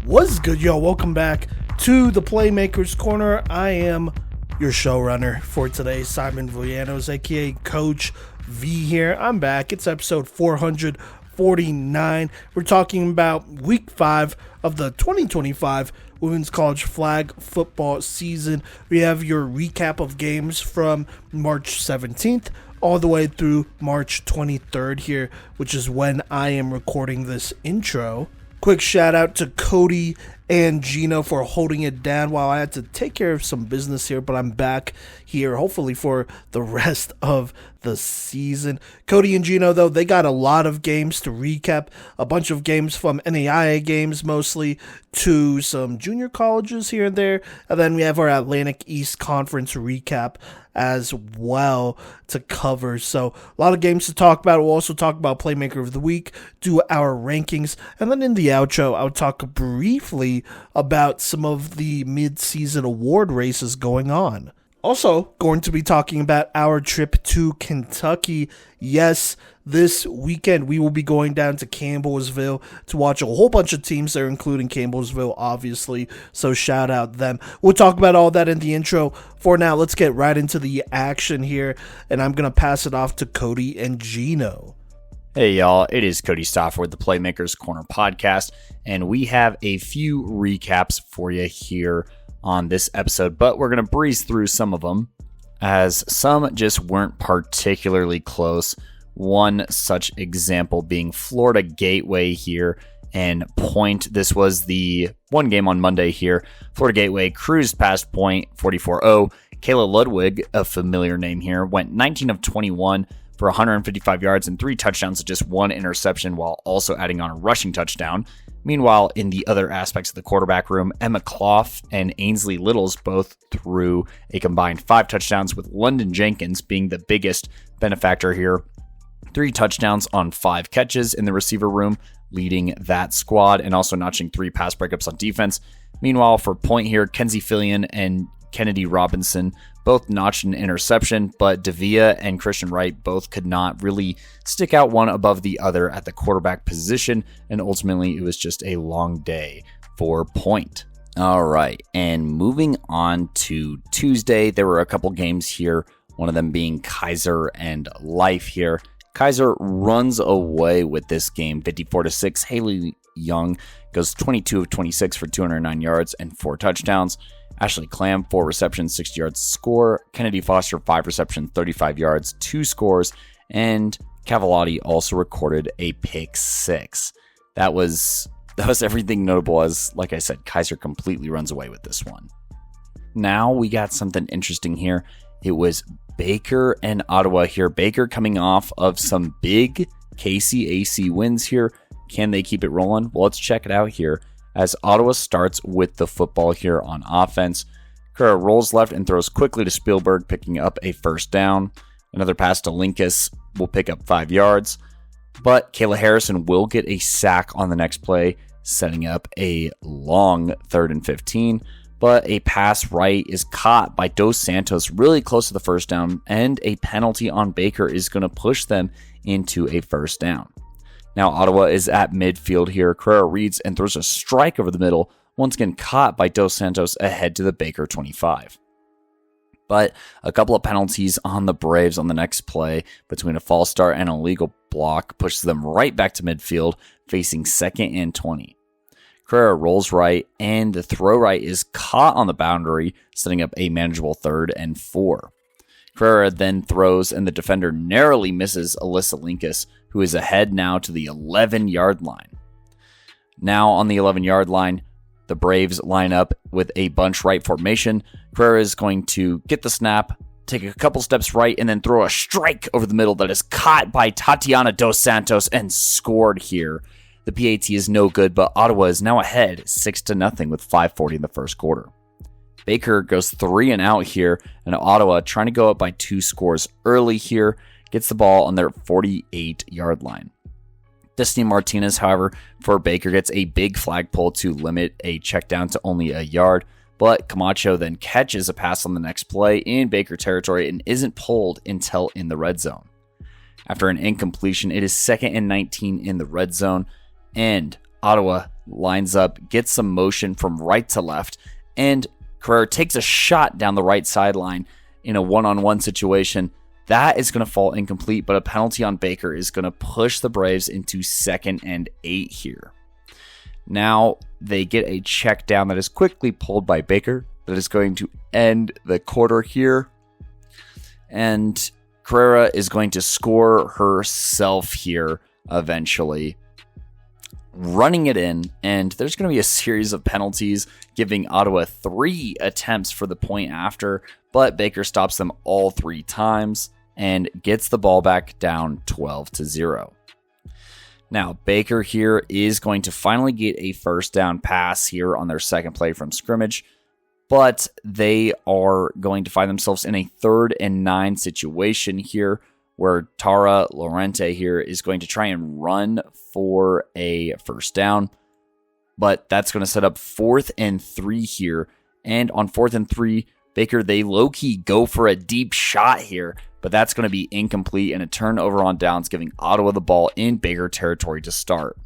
What's good, yo? Welcome back to the Playmakers Corner. I am your showrunner for today, Simon Villanos, aka Coach V here. I'm back. It's episode 449. We're talking about week 5 of the 2025 Women's College Flag Football season. We have your recap of games from March 17th all the way through March 23rd here, which is when I am recording this intro. Quick shout out to Kodey and Gino for holding it down while I had to take care of some business here, but I'm back here hopefully for the rest of the season. Kodey and Gino, though, they got a lot of games to recap, a bunch of games from NAIA games mostly to some junior colleges here and there, and then we have our Atlantic East Conference recap as well to cover. So a lot of games to talk about. We'll also talk about Playmaker of the Week, do our rankings, and then in the outro, I'll talk briefly about some of the mid-season award races going on. Also, going to be talking about our trip to Kentucky. Yes, this weekend we will be going down to Campbellsville to watch a whole bunch of teams there, including Campbellsville, obviously. So shout out them. We'll talk about all that in the intro. For now, let's get right into the action here, and I'm going to pass it off to Kodey and Gino. Hey y'all, it is Kodey Stauffer with the Playmakers Corner podcast, and we have a few recaps for you here on this episode, but we're going to breeze through some of them as some just weren't particularly close. One such example being Florida Gateway here and Point. This was the one game on Monday here. Florida Gateway cruised past Point 44-0. Kayla Ludwig, a familiar name here, went 19 of 21 for 155 yards and 3 touchdowns to just 1 interception while also adding on a rushing touchdown. Meanwhile, in the other aspects of the quarterback room, Emma Clough and Ainsley Littles both threw a combined 5 touchdowns, with London Jenkins being the biggest benefactor here. 3 touchdowns on 5 catches in the receiver room, leading that squad and also notching 3 pass breakups on defense. Meanwhile, for Point here, Kenzie Fillion and Kennedy Robinson both notched an interception, but Davia and Christian Wright both could not really stick out one above the other at the quarterback position, and ultimately it was just a long day for Point. All right, and moving on to Tuesday, there were a couple games here, one of them being Keiser and Life here. Keiser runs away with this game 54-6. Haley Young goes 22 of 26 for 209 yards and 4 touchdowns. Ashley Clam, 4 receptions, 60 yards to score. Kennedy Foster, 5 receptions, 35 yards, 2 scores. And Cavalotti also recorded a pick 6. That was everything notable, as, like I said, Keiser completely runs away with this one. Now we got something interesting here. It was Baker and Ottawa here. Baker coming off of some big KCAC wins here. Can they keep it rolling? Well, let's check it out here, as Ottawa starts with the football here on offense. Kura rolls left and throws quickly to Spielberg, picking up a first down. Another pass to Linkus will pick up 5 yards, but Kayla Harrison will get a sack on the next play, setting up a long 3rd and 15. But a pass right is caught by Dos Santos really close to the first down, and a penalty on Baker is going to push them into a first down. Now Ottawa is at midfield here. Carrera reads and throws a strike over the middle, once again caught by Dos Santos ahead to the Baker 25. But a couple of penalties on the Braves on the next play between a false start and an illegal block pushes them right back to midfield, facing 2nd and 20. Carrera rolls right, and the throw right is caught on the boundary, setting up a manageable 3rd and 4. Carrera then throws, and the defender narrowly misses Alyssa Linkus, who is ahead now to the 11-yard line. Now on the 11-yard line, the Braves line up with a bunch right formation. Carrera is going to get the snap, take a couple steps right, and then throw a strike over the middle that is caught by Tatiana Dos Santos and scored here. The PAT is no good, but Ottawa is now ahead 6-0 with 5:40 in the first quarter. Baker goes 3 and out here, and Ottawa, trying to go up by 2 scores early here, gets the ball on their 48-yard line. Destiny Martinez, however, for Baker gets a big flag pull to limit a check down to only a yard, but Camacho then catches a pass on the next play in Baker territory and isn't pulled until in the red zone. After an incompletion, it is 2nd and 19 in the red zone, and Ottawa lines up, gets some motion from right to left, and Carrera takes a shot down the right sideline in a one-on-one situation. That is going to fall incomplete, but a penalty on Baker is going to push the Braves into 2nd and 8 here. Now they get a check down that is quickly pulled by Baker that is going to end the quarter here. And Carrera is going to score herself here eventually, running it in, and there's going to be a series of penalties giving Ottawa 3 attempts for the point after, but Baker stops them all 3 times and gets the ball back down 12-0. Now, Baker here is going to finally get a first down pass here on their second play from scrimmage, but they are going to find themselves in a 3rd and 9 situation here where Tara Lorente here is going to try and run for a first down, but that's going to set up 4th and 3 here. And on 4th and 3, Baker, they low-key go for a deep shot here, but that's going to be incomplete and a turnover on downs, giving Ottawa the ball in Baker territory to start.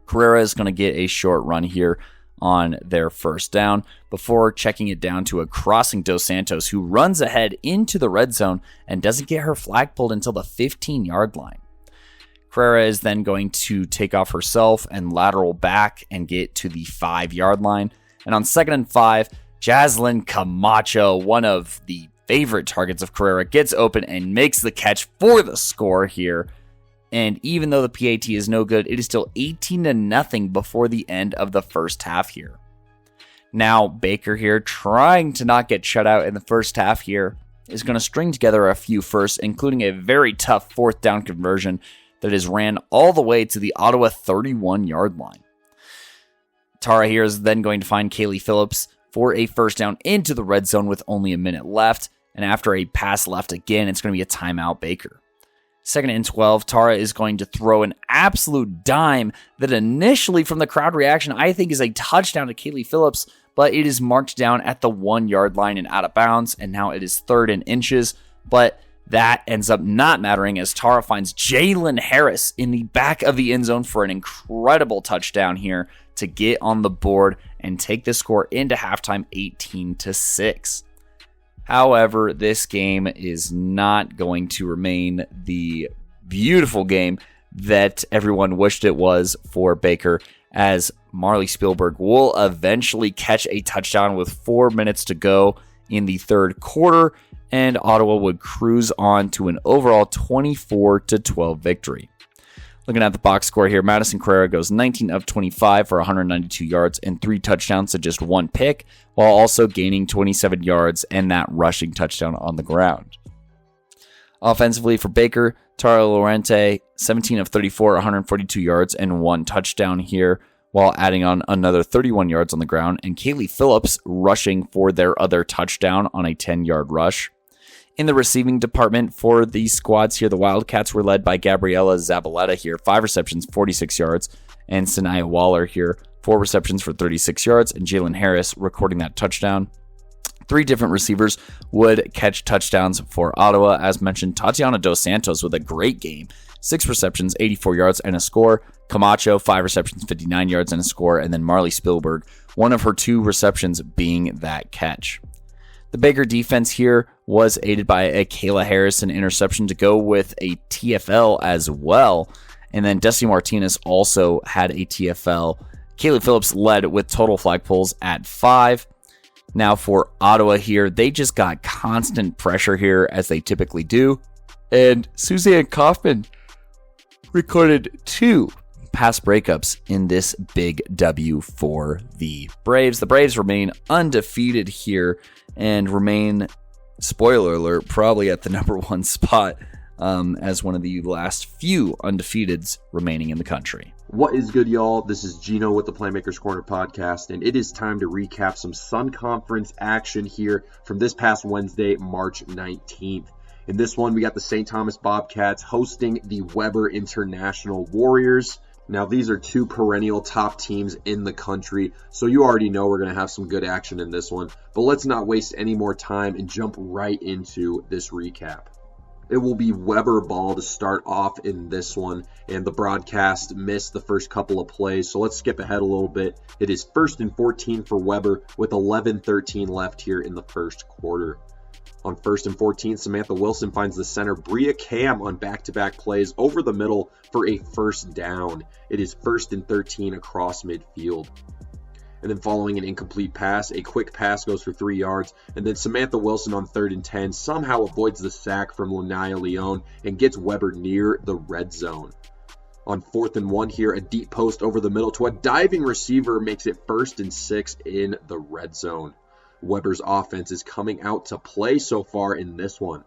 Carrera is going to get a short run here on their first down before checking it down to a crossing Dos Santos, who runs ahead into the red zone and doesn't get her flag pulled until the 15-yard line. Carrera is then going to take off herself and lateral back and get to the 5-yard line. And on 2nd and 5, Jaslyn Camacho, one of the favorite targets of Carrera, gets open and makes the catch for the score here. And even though the PAT is no good, it is still 18-0 before the end of the first half here. Now, Baker here, trying to not get shut out in the first half here, is going to string together a few firsts, including a very tough 4th down conversion that is ran all the way to the Ottawa 31-yard line. Tara here is then going to find Kaylee Phillips for a first down into the red zone with only a minute left. And after a pass left again, it's going to be a timeout Baker. 2nd and 12, Tara is going to throw an absolute dime that initially from the crowd reaction, I think is a touchdown to Kaylee Phillips, but it is marked down at the 1-yard line and out of bounds, and now it is 3rd and inches, but that ends up not mattering as Tara finds Jalen Harris in the back of the end zone for an incredible touchdown here to get on the board and take the score into halftime 18-6. However, this game is not going to remain the beautiful game that everyone wished it was for Baker, as Marley Spielberg will eventually catch a touchdown with 4 minutes to go in the 3rd quarter, and Ottawa would cruise on to an overall 24-12 victory. Looking at the box score here, Madison Carrera goes 19 of 25 for 192 yards and 3 touchdowns to just 1 pick, while also gaining 27 yards and that rushing touchdown on the ground. Offensively for Baker, Tara Lorente, 17 of 34, 142 yards and 1 touchdown here, while adding on another 31 yards on the ground, and Kaylee Phillips rushing for their other touchdown on a 10-yard rush. In the receiving department for these squads here, the Wildcats were led by Gabriella Zabaleta here, 5 receptions, 46 yards, and Sanaya Waller here, 4 receptions for 36 yards, and Jalen Harris recording that touchdown. 3 different receivers would catch touchdowns for Ottawa. As mentioned, Tatiana Dos Santos with a great game, 6 receptions, 84 yards, and a score. Camacho, 5 receptions, 59 yards, and a score. And then Marley Spielberg, one of her 2 receptions being that catch. The Baker defense here was aided by a Kayla Harrison interception to go with a TFL as well. And then Desi Martinez also had a TFL. Kaylee Phillips led with total flag pulls at 5. Now for Ottawa here, they just got constant pressure here as they typically do. And Suzanne Kaufman recorded 2 pass breakups in this big W for the Braves. The Braves remain undefeated here and remain, spoiler alert, probably at the number 1 spot as one of the last few undefeateds remaining in the country. What is good, y'all? This is Gino with the Playmakers Corner podcast, and it is time to recap some Sun Conference action here from this past Wednesday, March 19th. In this one, we got the St. Thomas Bobcats hosting the Weber International Warriors. Now, these are 2 perennial top teams in the country, so you already know we're going to have some good action in this one. But let's not waste any more time and jump right into this recap. It will be Weber ball to start off in this one, and the broadcast missed the first couple of plays, so let's skip ahead a little bit. It is 1st and 14 for Weber with 11:13 left here in the first quarter. On 1st and 14, Samantha Wilson finds the center Bria Cam on back-to-back plays over the middle for a first down. It is 1st and 13 across midfield. And then following an incomplete pass, a quick pass goes for 3 yards, and then Samantha Wilson on 3rd and 10 somehow avoids the sack from NAIA Leone and gets Weber near the red zone. On 4th and 1 here, a deep post over the middle to a diving receiver makes it 1st and 6 in the red zone. Weber's offense is coming out to play so far in this one.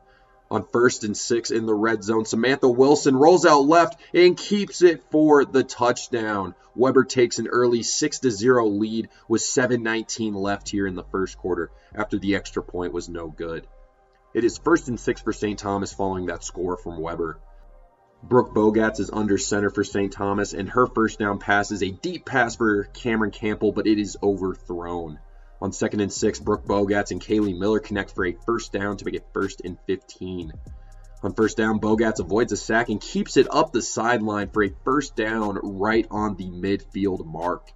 On 1st and 6 in the red zone, Samantha Wilson rolls out left and keeps it for the touchdown. Weber takes an early 6-0 lead with 7:19 left here in the first quarter after the extra point was no good. It is 1st and 6 for St. Thomas following that score from Weber. Brooke Bogatz is under center for St. Thomas, and her first down pass is a deep pass for Cameron Campbell, but it is overthrown. On 2nd and 6, Brooke Bogatz and Kaylee Miller connect for a first down to make it 1st and 15. On first down, Bogatz avoids a sack and keeps it up the sideline for a first down right on the midfield mark.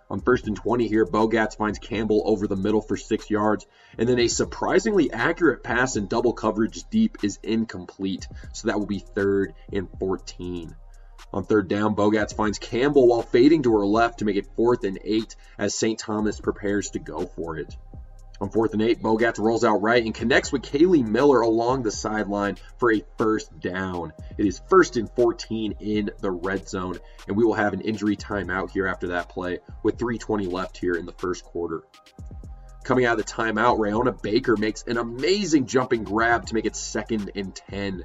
On 1st and 20 here, Bogatz finds Campbell over the middle for 6 yards, and then a surprisingly accurate pass in double coverage deep is incomplete, so that will be 3rd and 14. On 3rd down, Bogatz finds Campbell while fading to her left to make it 4th and 8 as St. Thomas prepares to go for it. On 4th and 8, Bogatz rolls out right and connects with Kaylee Miller along the sideline for a first down. It is 1st and 14 in the red zone, and we will have an injury timeout here after that play with 3:20 left here in the first quarter. Coming out of the timeout, Rayona Baker makes an amazing jumping grab to make it 2nd and 10.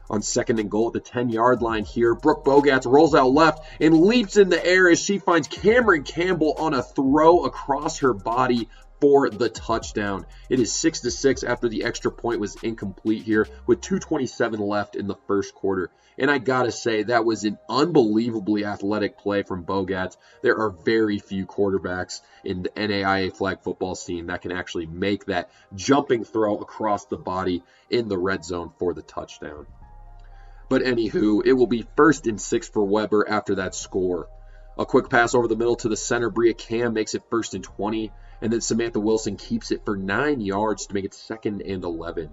On 2nd and goal at the 10-yard line here, Brooke Bogatz rolls out left and leaps in the air as she finds Cameron Campbell on a throw across her body for the touchdown. It is 6-6 after the extra point was incomplete here with 2:27 left in the first quarter. And I gotta say, that was an unbelievably athletic play from Bogatz. There are very few quarterbacks in the NAIA flag football scene that can actually make that jumping throw across the body in the red zone for the touchdown. But anywho, it will be 1st and 6 for Weber after that score. A quick pass over the middle to the center, Bria Cam makes it 1st and 20, and then Samantha Wilson keeps it for 9 yards to make it 2nd and 11.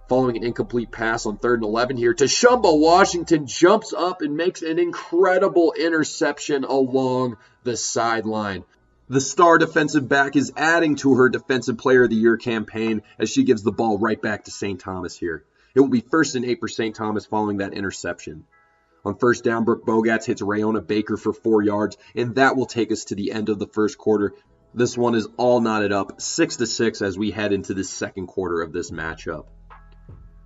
Following an incomplete pass on 3rd and 11 here, Tashumba Washington jumps up and makes an incredible interception along the sideline. The star defensive back is adding to her Defensive Player of the Year campaign as she gives the ball right back to St. Thomas here. It will be 1st and 8 for St. Thomas following that interception. On first down, Brooke Bogatz hits Rayona Baker for 4 yards, and that will take us to the end of the first quarter. This one is all knotted up, 6-6 as we head into the second quarter of this matchup.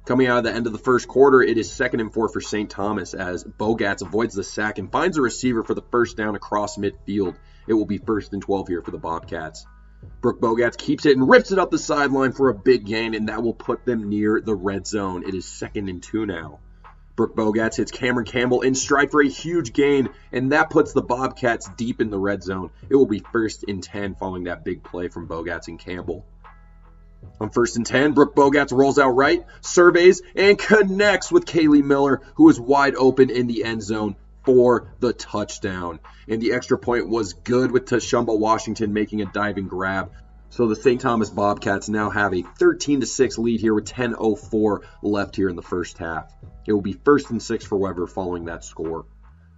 Coming out of the end of the first quarter, it is 2nd and 4 for St. Thomas as Bogatz avoids the sack and finds a receiver for the first down across midfield. It will be 1st and 12 here for the Bobcats. Brooke Bogatz keeps it and rips it up the sideline for a big gain, and that will put them near the red zone. It is 2nd and 2 now. Brooke Bogatz hits Cameron Campbell in stride for a huge gain, and that puts the Bobcats deep in the red zone. It will be 1st and 10 following that big play from Bogatz and Campbell. On 1st and 10, Brooke Bogatz rolls out right, surveys, and connects with Kaylee Miller, who is wide open in the end zone for the touchdown. And the extra point was good with Tashumba Washington making a diving grab. So the St. Thomas Bobcats now have a 13-6 lead here with 10:04 left here in the first half. It will be 1st and 6 for Weber following that score.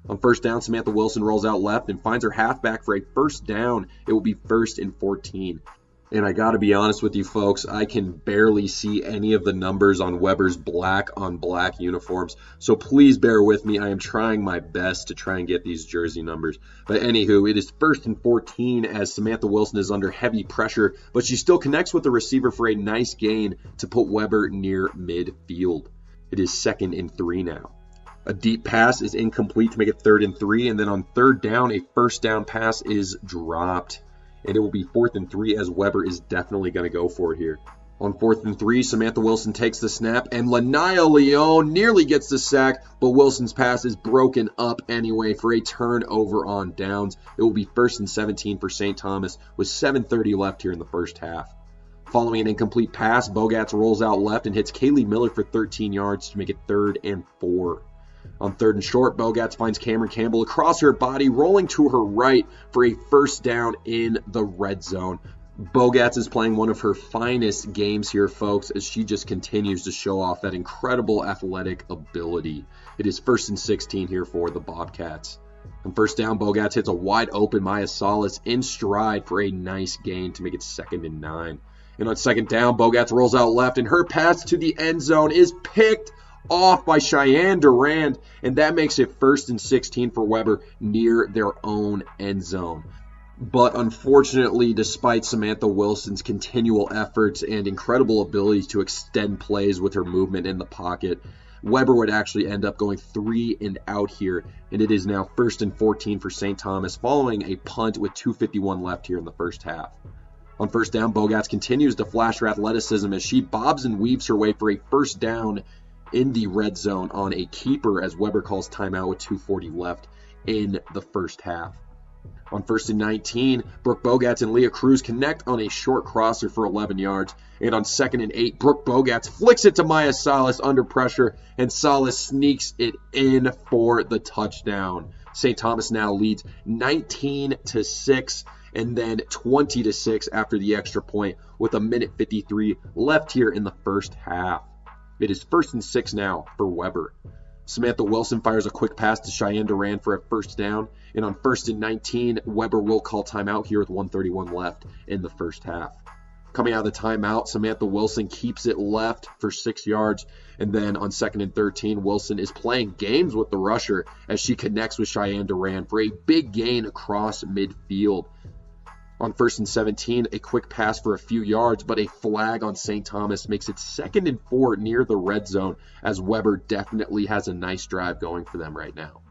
On first down, Samantha Wilson rolls out left and finds her halfback for a first down. It will be 1st and 14. And I got to be honest with you folks, I can barely see any of the numbers on Weber's black on black uniforms. So please bear with me. I am trying my best to try and get these jersey numbers. But anywho, it is 1st and 14 as Samantha Wilson is under heavy pressure, but she still connects with the receiver for a nice gain to put Weber near midfield. It is 2nd and 3 now. A deep pass is incomplete to make it 3rd and 3, and then on 3rd down, a first down pass is dropped. And it will be 4th and 3 as Weber is definitely going to go for it here. On 4th and 3, Samantha Wilson takes the snap, and NAIA Leone nearly gets the sack, but Wilson's pass is broken up anyway for a turnover on downs. It will be 1st and 17 for St. Thomas with 7:30 left here in the first half. Following an incomplete pass, Bogats rolls out left and hits Kaylee Miller for 13 yards to make it 3rd and 4. On 3rd and short, Bogats finds Cameron Campbell across her body, rolling to her right for a first down in the red zone. Bogats is playing one of her finest games here, folks, as she just continues to show off that incredible athletic ability. It is 1st and 16 here for the Bobcats. On first down, Bogats hits a wide open Maya Salas in stride for a nice gain to make it 2nd and 9. And on 2nd down, Bogats rolls out left, and her pass to the end zone is picked off by Cheyenne Durand, and that makes it 1st and 16 for Weber near their own end zone. But unfortunately, despite Samantha Wilson's continual efforts and incredible ability to extend plays with her movement in the pocket, Weber would actually end up going 3 and out here, and it is now 1st and 14 for St. Thomas following a punt with 2:51 left here in the first half. On first down, Bogats continues to flash her athleticism as she bobs and weaves her way for a first down in the red zone on a keeper as Weber calls timeout with 2:40 left in the first half. On 1st and 19, Brooke Bogats and Leah Cruz connect on a short crosser for 11 yards. And on 2nd and 8, Brooke Bogats flicks it to Maya Salas under pressure, and Salas sneaks it in for the touchdown. St. Thomas now leads 19-6 and then 20-6 after the extra point with 1:53 left here in the first half. It is 1st and 6 now for Weber. Samantha Wilson fires a quick pass to Cheyenne Durand for a first down. And on 1st and 19, Weber will call timeout here with 1:31 left in the first half. Coming out of the timeout, Samantha Wilson keeps it left for 6 yards. And then on 2nd and 13, Wilson is playing games with the rusher as she connects with Cheyenne Durand for a big gain across midfield. On 1st and 17, a quick pass for a few yards, but a flag on St. Thomas makes it 2nd and 4 near the red zone, as Weber definitely has a nice drive going for them right now.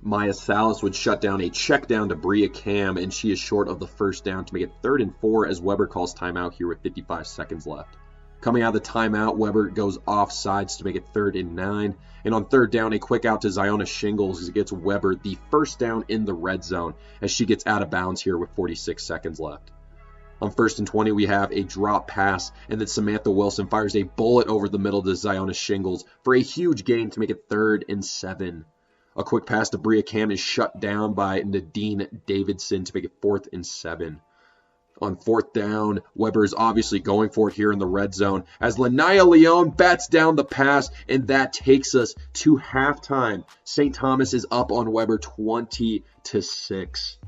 Maya Salas would shut down a check down to Bria Cam, and she is short of the first down to make it 3rd and 4 as Weber calls timeout here with 55 seconds left. Coming out of the timeout, Weber goes off sides to make it 3rd and 9. And on 3rd down, a quick out to Ziona Shingles gets Weber the first down in the red zone as she gets out of bounds here with 46 seconds left. On 1st and 20, we have a drop pass, and then Samantha Wilson fires a bullet over the middle to Ziona Shingles for a huge gain to make it 3rd and 7. A quick pass to Bria Cam is shut down by Nadine Davidson to make it 4th and 7. On 4th down, Weber is obviously going for it here in the red zone as Lanaya Leon bats down the pass, and that takes us to halftime. St. Thomas is up on Weber 20-6.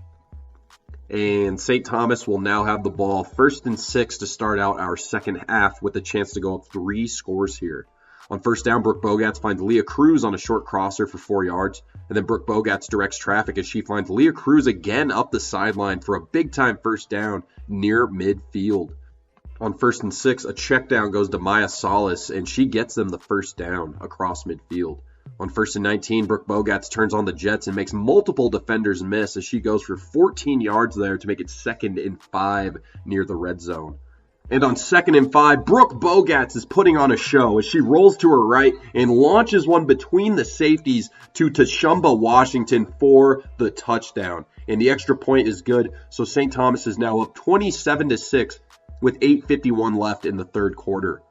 And St. Thomas will now have the ball 1st and 6 to start out our second half with a chance to go up 3 scores here. On 1st down, Brooke Bogats finds Leah Cruz on a short crosser for 4 yards. And then Brooke Bogats directs traffic as she finds Leah Cruz again up the sideline for a big-time first down near midfield. On 1st and 6, a check down goes to Maya Salas, and she gets them the first down across midfield. On 1st and 19, Brooke Bogats turns on the Jets and makes multiple defenders miss as she goes for 14 yards there to make it 2nd and 5 near the red zone. And on 2nd and 5, Brooke Bogats is putting on a show as she rolls to her right and launches one between the safeties to Tashumba Washington for the touchdown. And the extra point is good, so St. Thomas is now up 27-6 with 8:51 left in the third quarter.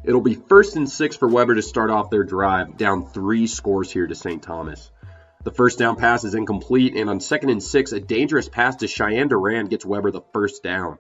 It'll be 1st and 6 for Weber to start off their drive, down 3 scores here to St. Thomas. The first down pass is incomplete, and on 2nd and 6, a dangerous pass to Cheyenne Durand gets Weber the first down.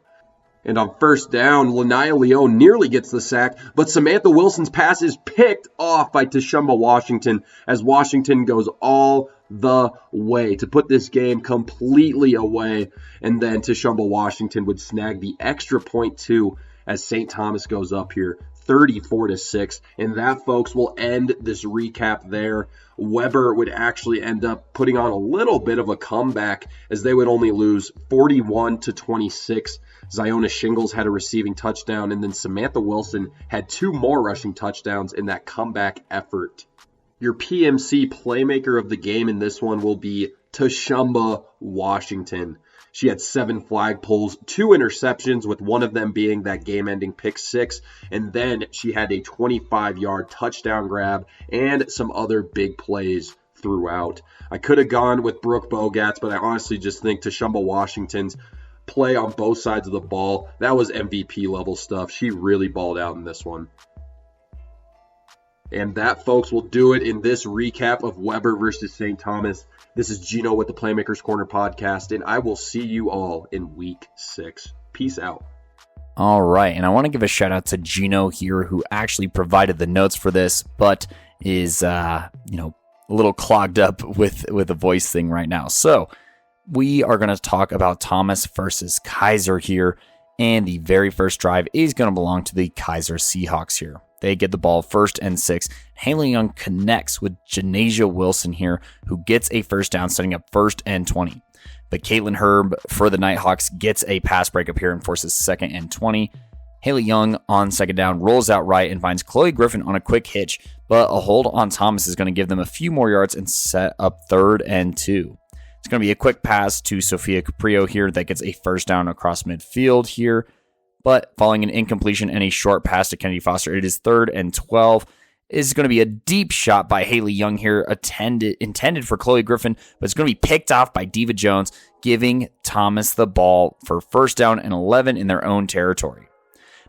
And on 1st down, Lanaya Leon nearly gets the sack, but Samantha Wilson's pass is picked off by Tashumba Washington as Washington goes all the way to put this game completely away. And then Tashumba Washington would snag the extra point too as St. Thomas goes up here 34-6. And that, folks, will end this recap there. Weber would actually end up putting on a little bit of a comeback as they would only lose 41-26. Ziona Shingles had a receiving touchdown, and then Samantha Wilson had 2 more rushing touchdowns in that comeback effort. Your PMC playmaker of the game in this one will be Tashumba Washington. She had 7 flag pulls, 2 interceptions, with one of them being that game-ending pick 6, and then she had a 25-yard touchdown grab and some other big plays throughout. I could have gone with Brooke Bogats, but I honestly just think Tashumba Washington's play on both sides of the ball. That was MVP level stuff. She really balled out in this one. And that, folks, will do it in this recap of Weber versus St. Thomas. This is Gino with the Playmakers Corner podcast, and I will see you all in week 6. Peace out. All right, and I want to give a shout out to Gino here, who actually provided the notes for this, but is a little clogged up with a voice thing right now. So we are going to talk about Thomas versus Keiser here, and the very first drive is going to belong to the Keiser Seahawks here. They get the ball 1st and 6. Haley Young connects with Janasia Wilson here, who gets a first down, setting up 1st and 20. But Caitlin Herb for the Nighthawks gets a pass breakup here and forces 2nd and 20. Haley Young on 2nd down rolls out right and finds Chloe Griffin on a quick hitch, but a hold on Thomas is going to give them a few more yards and set up 3rd and 2. It's going to be a quick pass to Sophia Caprio here that gets a first down across midfield here. But following an incompletion and a short pass to Kennedy Foster, it is 3rd and 12. It is going to be a deep shot by Haley Young here, intended for Chloe Griffin, but it's going to be picked off by Diva Jones, giving Thomas the ball for first down and 11 in their own territory.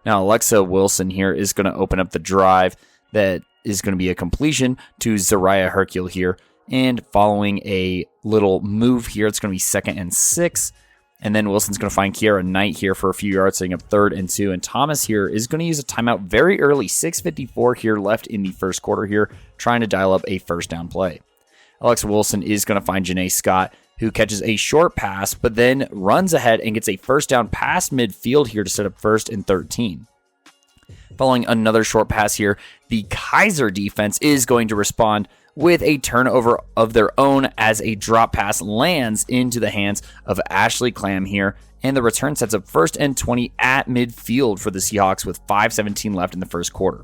Now, Alexa Wilson here is going to open up the drive that is going to be a completion to Zariah Hercule here. And following a little move here, it's going to be 2nd and 6. And then Wilson's going to find Kiara Knight here for a few yards, setting up 3rd and 2. And Thomas here is going to use a timeout very early, 6:54 here left in the first quarter here, trying to dial up a first down play. Alexa Wilson is going to find Janae Scott, who catches a short pass, but then runs ahead and gets a first down past midfield here to set up 1st and 13. Following another short pass here, the Keiser defense is going to respond with a turnover of their own as a drop pass lands into the hands of Ashley Clam here, and the return sets up 1st and 20 at midfield for the Seahawks with 5:17 left in the first quarter.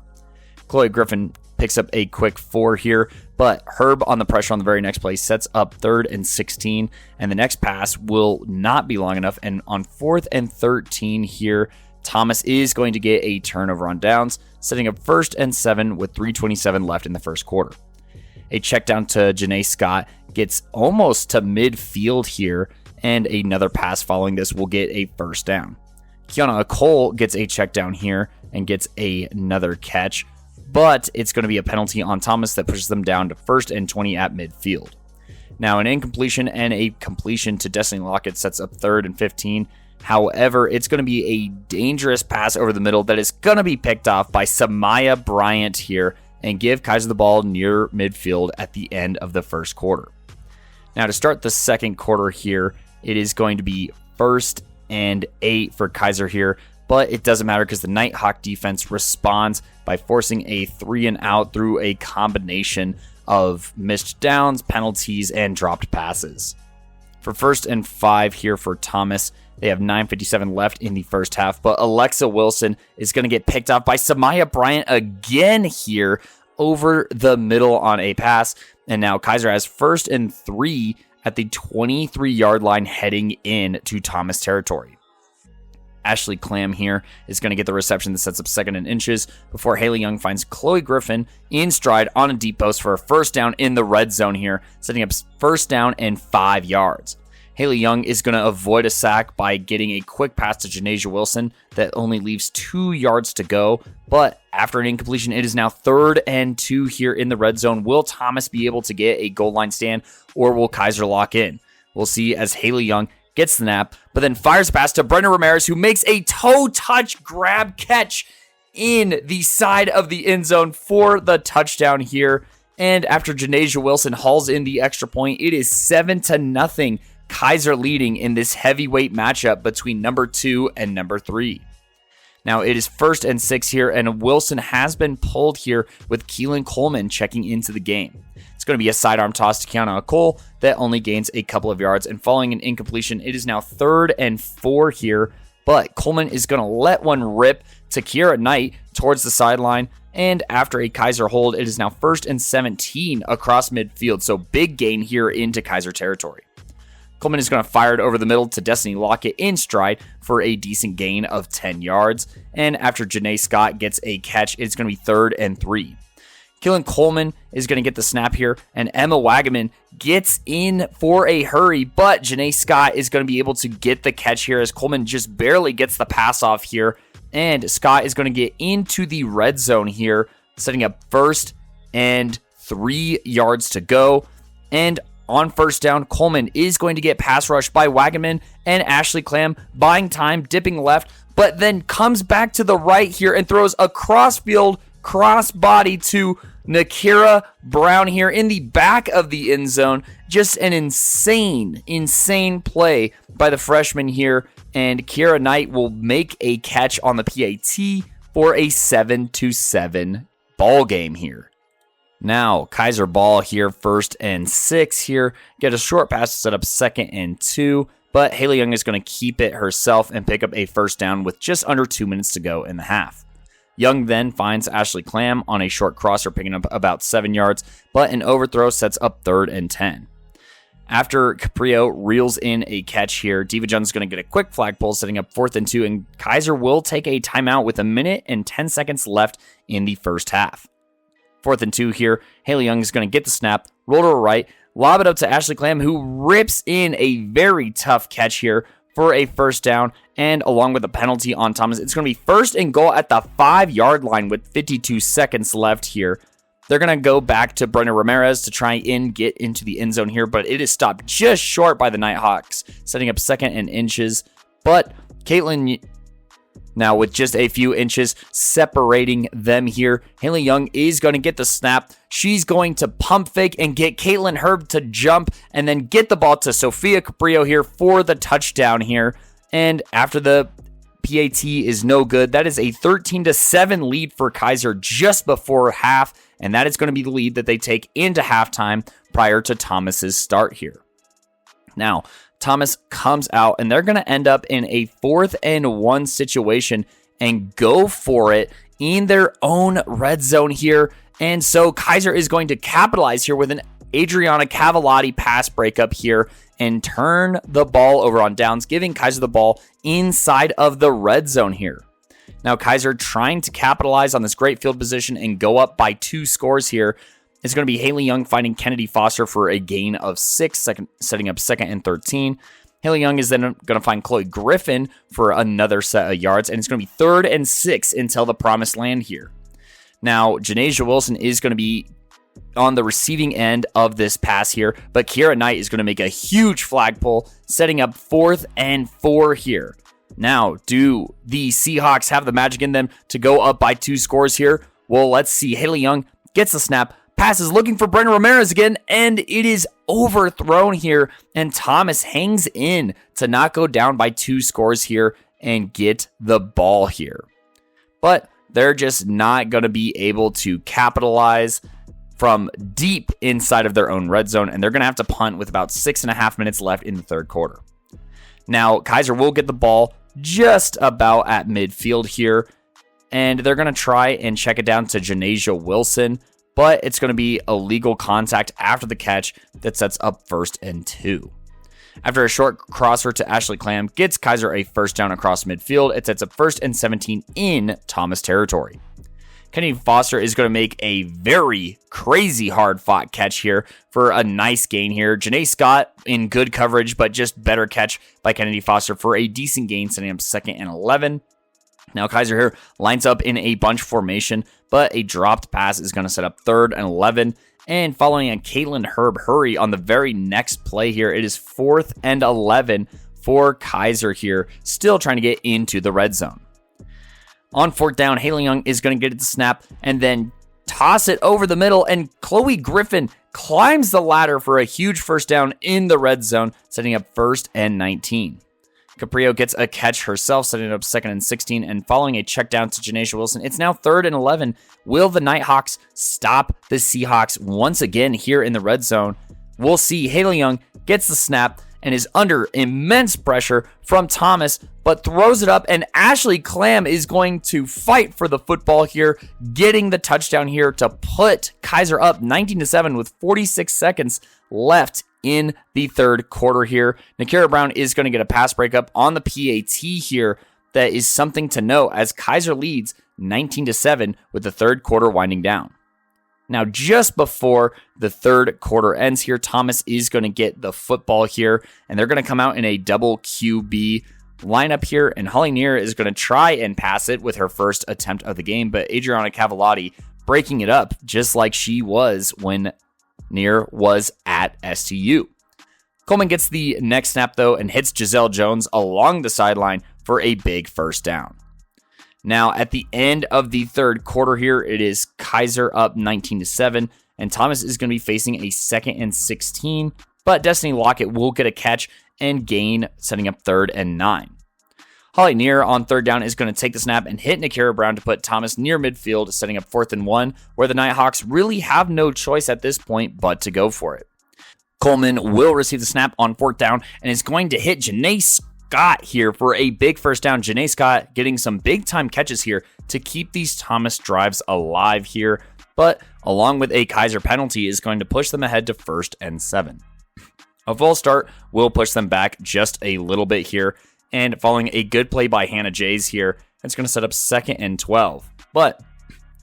Chloe Griffin picks up a quick 4 here, but Herb on the pressure on the very next play sets up 3rd and 16, and the next pass will not be long enough, and on 4th and 13 here, Thomas is going to get a turnover on downs, setting up 1st and 7 with 3:27 left in the first quarter. A check down to Janae Scott gets almost to midfield here, and another pass following this will get a first down. Kiana Cole gets a check down here and gets another catch, but it's going to be a penalty on Thomas that pushes them down to 1st and 20 at midfield. Now, an incompletion and a completion to Destiny Lockett sets up 3rd and 15. However, it's going to be a dangerous pass over the middle that is going to be picked off by Samaya Bryant here and give Keiser the ball near midfield at the end of the first quarter. Now, to start the second quarter here, it is going to be 1st and 8 for Keiser here, but it doesn't matter because the Nighthawk defense responds by forcing a 3 and out through a combination of missed downs, penalties, and dropped passes. For 1st and 5 here for Thomas, they have 9:57 left in the first half, but Alexa Wilson is going to get picked off by Samaya Bryant again here over the middle on a pass. And now Keiser has 1st and 3 at the 23-yard line heading in to Thomas territory. Ashley Clam here is going to get the reception that sets up 2nd and inches before Haley Young finds Chloe Griffin in stride on a deep post for a first down in the red zone here, setting up 1st down and 5 yards. Haley Young is going to avoid a sack by getting a quick pass to Janasia Wilson that only leaves 2 yards to go. But after an incompletion, it is now 3rd and 2 here in the red zone. Will Thomas be able to get a goal line stand, or will Keiser lock in? We'll see as Haley Young gets the snap, but then fires past to Brenda Ramirez, who makes a toe touch grab catch in the side of the end zone for the touchdown here. And after Janasia Wilson hauls in the extra point, it is 7-0. Keiser leading in this heavyweight matchup between number 2 and number 3. Now it is 1st and 6 here, and Wilson has been pulled here with Keelan Coleman checking into the game. It's going to be a sidearm toss to Kiana Cole that only gains a couple of yards, and following an incompletion, it is now 3rd and 4 here, but Coleman is going to let one rip to Kiara Knight towards the sideline, and after a Keiser hold, it is now 1st and 17 across midfield, so big gain here into Keiser territory. Coleman is going to fire it over the middle to Destiny Lockett in stride for a decent gain of 10 yards. And after Janae Scott gets a catch, it's going to be 3rd and 3. Keelan Coleman is going to get the snap here, and Emma Wagaman gets in for a hurry, but Janae Scott is going to be able to get the catch here as Coleman just barely gets the pass off here, and Scott is going to get into the red zone here, setting up 1st and 3 yards to go, and on first down, Coleman is going to get pass rushed by Wagaman and Ashley Clam, buying time, dipping left, but then comes back to the right here and throws a crossfield crossbody to Nakira Brown here in the back of the end zone. Just an insane play by the freshman here, and Kiera Knight will make a catch on the PAT for a 7-7 ball game here. Now, Keiser ball here, 1st and 6 here. Get a short pass to set up 2nd and 2, but Haley Young is going to keep it herself and pick up a first down with just under 2 minutes to go in the half. Young then finds Ashley Clam on a short crosser, picking up about 7 yards, but an overthrow sets up 3rd and 10. After Caprio reels in a catch here, Diva Jones is going to get a quick flagpole, setting up 4th and 2, and Keiser will take a timeout with 1 minute and 10 seconds left in the first half. 4th and 2 here. Haley Young is going to get the snap, roll to her right, lob it up to Ashley Clam, who rips in a very tough catch here for a first down, and along with a penalty on Thomas, it's going to be 1st and goal at the 5-yard line with 52 seconds left here. They're going to go back to Brenda Ramirez to try and get into the end zone here, but it is stopped just short by the Nighthawks, setting up 2nd and inches. But Caitlin, now with just a few inches separating them here, Haley Young is going to get the snap. She's going to pump fake and get Caitlin Herb to jump and then get the ball to Sophia Caprio here for the touchdown here. And after the PAT is no good, that is a 13-7 lead for Keiser just before half, and that is going to be the lead that they take into halftime prior to Thomas's start here. Now, Thomas comes out, and they're going to end up in a 4th and 1 situation and go for it in their own red zone here. And so Keiser is going to capitalize here with an Adriana Cavallati pass breakup here and turn the ball over on downs, giving Keiser the ball inside of the red zone here. Now Keiser trying to capitalize on this great field position and go up by 2 scores here. It's going to be Haley Young finding Kennedy Foster for a gain of 6, setting up 2nd and 13. Haley Young is then going to find Chloe Griffin for another set of yards, and it's going to be 3rd and 6 until the promised land here. Now, Janasia Wilson is going to be on the receiving end of this pass here, but Kiera Knight is going to make a huge flagpole, setting up 4th and 4 here. Now, do the Seahawks have the magic in them to go up by 2 scores here? Well, let's see. Haley Young gets the snap, passes looking for Brenda Ramirez again, and it is overthrown here, and Thomas hangs in to not go down by 2 scores here and get the ball here. But they're just not going to be able to capitalize from deep inside of their own red zone, and they're going to have to punt with about 6.5 minutes left in the third quarter. Now, Keiser will get the ball just about at midfield here, and they're going to try and check it down to Janasia Wilson, but it's going to be illegal contact after the catch that sets up 1st and 2. After a short crosser to Ashley Clam gets Keiser a first down across midfield, it sets up 1st and 17 in Thomas territory. Kennedy Foster is going to make a very crazy hard-fought catch here for a nice gain here. Janae Scott in good coverage, but just better catch by Kennedy Foster for a decent gain, setting up 2nd and 11. Now Keiser here lines up in a bunch formation, but a dropped pass is going to set up 3rd and 11. And following a Caitlin Herb hurry on the very next play here, it is 4th and 11 for Keiser here, still trying to get into the red zone. On 4th down, Haley Young is going to get it to snap and then toss it over the middle, and Chloe Griffin climbs the ladder for a huge first down in the red zone, setting up 1st and 19. Caprio gets a catch herself, setting up 2nd and 16, and following a check down to Janasia Wilson, it's now 3rd and 11. Will the Nighthawks stop the Seahawks once again here in the red zone? We'll see. Haley Young gets the snap and is under immense pressure from Thomas, but throws it up, and Ashley Clam is going to fight for the football here, getting the touchdown here to put Keiser up 19-7 with 46 seconds left in the third quarter here. Nakira Brown is going to get a pass breakup on the PAT here. That is something to note as Keiser leads 19-7 with the third quarter winding down. Now, just before the third quarter ends here, Thomas is going to get the football here, and they're going to come out in a double QB lineup here, and Holly Neer is going to try and pass it with her first attempt of the game, but Adriana Cavallati breaking it up just like she was when Neer was at STU. Coleman gets the next snap, though, and hits Giselle Jones along the sideline for a big first down. Now, at the end of the third quarter here, it is Keiser up 19-7, and Thomas is going to be facing a 2nd and 16, but Destiny Lockett will get a catch and gain, setting up 3rd and 9. Holly Neer on third down is going to take the snap and hit Nakira Brown to put Thomas near midfield, setting up 4th and 1, where the Nighthawks really have no choice at this point but to go for it. Coleman will receive the snap on 4th down and is going to hit Janae Scott here for a big first down. Janae Scott getting some big time catches here to keep these Thomas drives alive here, but along with a Keiser penalty is going to push them ahead to 1st and 7. A false start will push them back just a little bit here, and following a good play by Hannah Jays here, it's going to set up 2nd and 12. But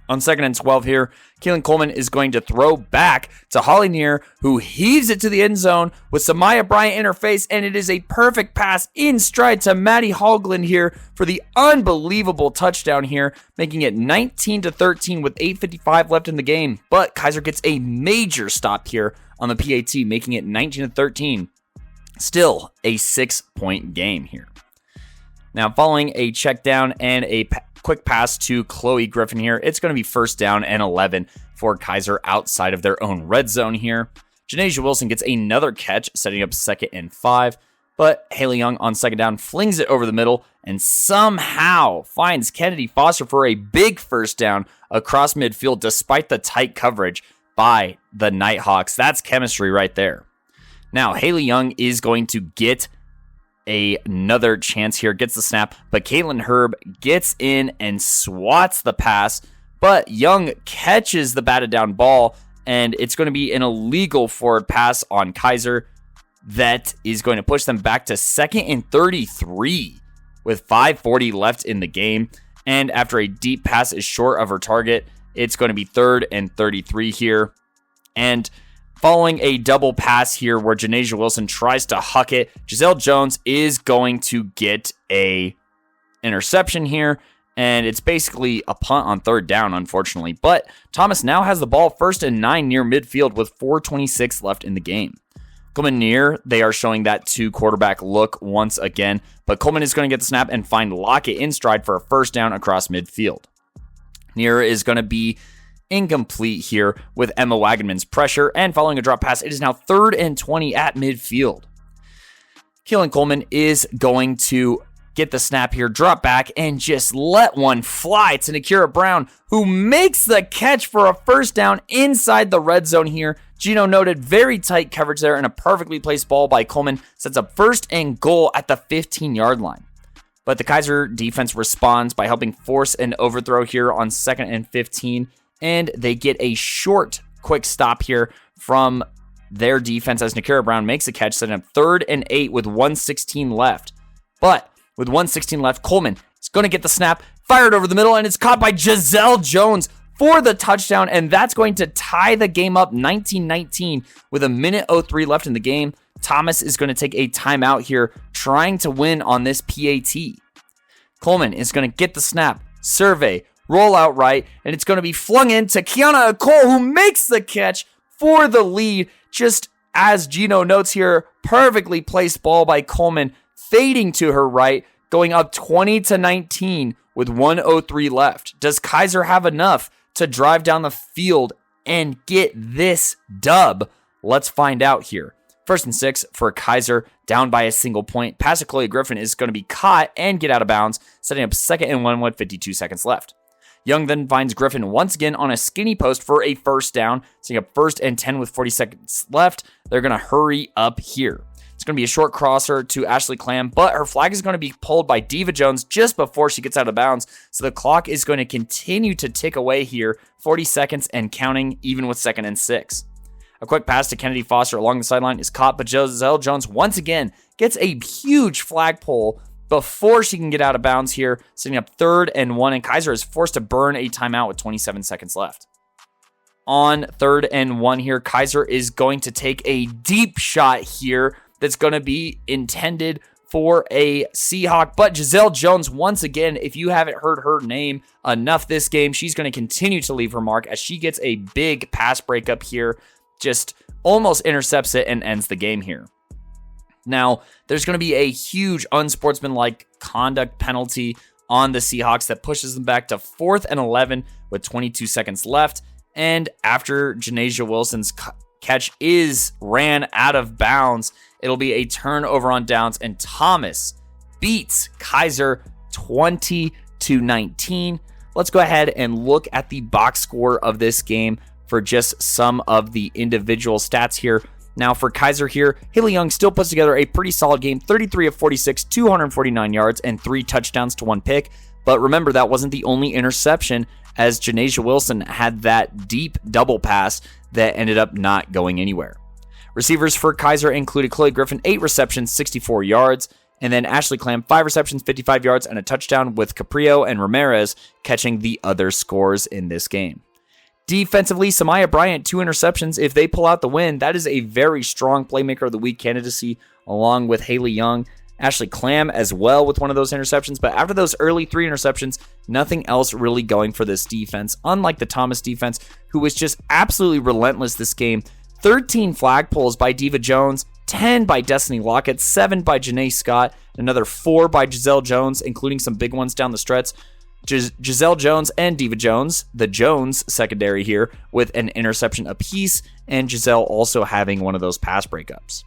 on 2nd and 12 here, Keelan Coleman is going to throw back to Holly Neer, who heaves it to the end zone with Samaya Bryant in her face, and it is a perfect pass in stride to Maddie Hoagland here for the unbelievable touchdown here, making it 19-13 with 8:55 left in the game. But Keiser gets a major stop here on the PAT, making it 19-13. Still a 6-point game here. Now, following a check down and a quick pass to Chloe Griffin here, it's going to be 1st down and 11 for Keiser outside of their own red zone here. Janasia Wilson gets another catch, setting up 2nd and 5, but Haley Young on 2nd down flings it over the middle and somehow finds Kennedy Foster for a big first down across midfield despite the tight coverage by the Nighthawks. That's chemistry right there. Now, Haley Young is going to get another chance here, gets the snap, but Caitlin Herb gets in and swats the pass, but Young catches the batted down ball, and it's going to be an illegal forward pass on Keiser that is going to push them back to 2nd and 33 with 5:40 left in the game, and after a deep pass is short of her target, it's going to be 3rd and 33 here, and following a double pass here where Janasia Wilson tries to huck it, Giselle Jones is going to get a interception here, and it's basically a punt on 3rd down, unfortunately. But Thomas now has the ball 1st and 9 near midfield with 4:26 left in the game. Coleman Neer, they are showing that 2-quarterback look once again, but Coleman is going to get the snap and find Lockett in stride for a 1st down across midfield. Neer is going to be incomplete here with Emma Wagenman's pressure, and following a drop pass, it is now 3rd and 20 at midfield. Keelan Coleman is going to get the snap here, drop back, and just let one fly to Nakira Brown, who makes the catch for a 1st down inside the red zone here. Gino noted very tight coverage there, and a perfectly placed ball by Coleman sets up 1st and goal at the 15-yard line. But the Keiser defense responds by helping force an overthrow here on 2nd and 15, and they get a short, quick stop here from their defense as Nakira Brown makes a catch, setting up 3rd and 8 with 1:16 left. But with 1:16 left, Coleman is going to get the snap, fired over the middle, and it's caught by Giselle Jones for the touchdown, and that's going to tie the game up 19-19 with 1:03 left in the game. Thomas is going to take a timeout here, trying to win on this PAT. Coleman is going to get the snap, survey, roll out right, and it's going to be flung in to Kiana Cole, who makes the catch for the lead. Just as Gino notes here, perfectly placed ball by Coleman, fading to her right, going up 20-19 with 1:03 left. Does Keiser have enough to drive down the field and get this dub? Let's find out here. 1st and 6 for Keiser, down by a single point. Pass to Chloe Griffin is going to be caught and get out of bounds, setting up 2nd and 1 with 52 seconds left. Young then finds Griffin once again on a skinny post for a 1st down, setting up 1st and 10 with 40 seconds left. They're going to hurry up here. It's going to be a short crosser to Ashley Clam, but her flag is going to be pulled by Diva Jones just before she gets out of bounds, so the clock is going to continue to tick away here, 40 seconds and counting, even with 2nd and 6. A quick pass to Kennedy Foster along the sideline is caught, but Giselle Jones once again gets a huge flag pull before she can get out of bounds here, setting up 3rd and 1, and Keiser is forced to burn a timeout with 27 seconds left. on 3rd and 1 here. Keiser is going to take a deep shot here that's going to be intended for a Seahawk. But Giselle Jones, once again, if you haven't heard her name enough this game, she's going to continue to leave her mark as she gets a big pass breakup here. Just almost intercepts it and ends the game here. Now, there's going to be a huge unsportsmanlike conduct penalty on the Seahawks that pushes them back to 4th and 11 with 22 seconds left. And after Janasia Wilson's catch is ran out of bounds, it'll be a turnover on downs, and Thomas beats Keiser 20-19. Let's go ahead and look at the box score of this game for just some of the individual stats here. Now for Keiser here, Haley Young still puts together a pretty solid game, 33 of 46, 249 yards, and 3 touchdowns to 1 pick. But remember, that wasn't the only interception, as Janasia Wilson had that deep double pass that ended up not going anywhere. Receivers for Keiser included Chloe Griffin, 8 receptions, 64 yards, and then Ashley Clam, 5 receptions, 55 yards, and a touchdown, with Caprio and Ramirez catching the other scores in this game. Defensively, Samaya Bryant, 2 interceptions. If they pull out the win, that is a very strong Playmaker of the Week candidacy, along with Haley Young. Ashley Clam as well with one of those interceptions. But after those early 3 interceptions, nothing else really going for this defense, unlike the Thomas defense, who was just absolutely relentless this game. 13 flag pulls by Diva Jones, 10 by Destiny Lockett, 7 by Janae Scott, another 4 by Giselle Jones, including some big ones down the stretch. Giselle Jones and Diva Jones, the Jones secondary here, with an interception apiece, and Giselle also having one of those pass breakups.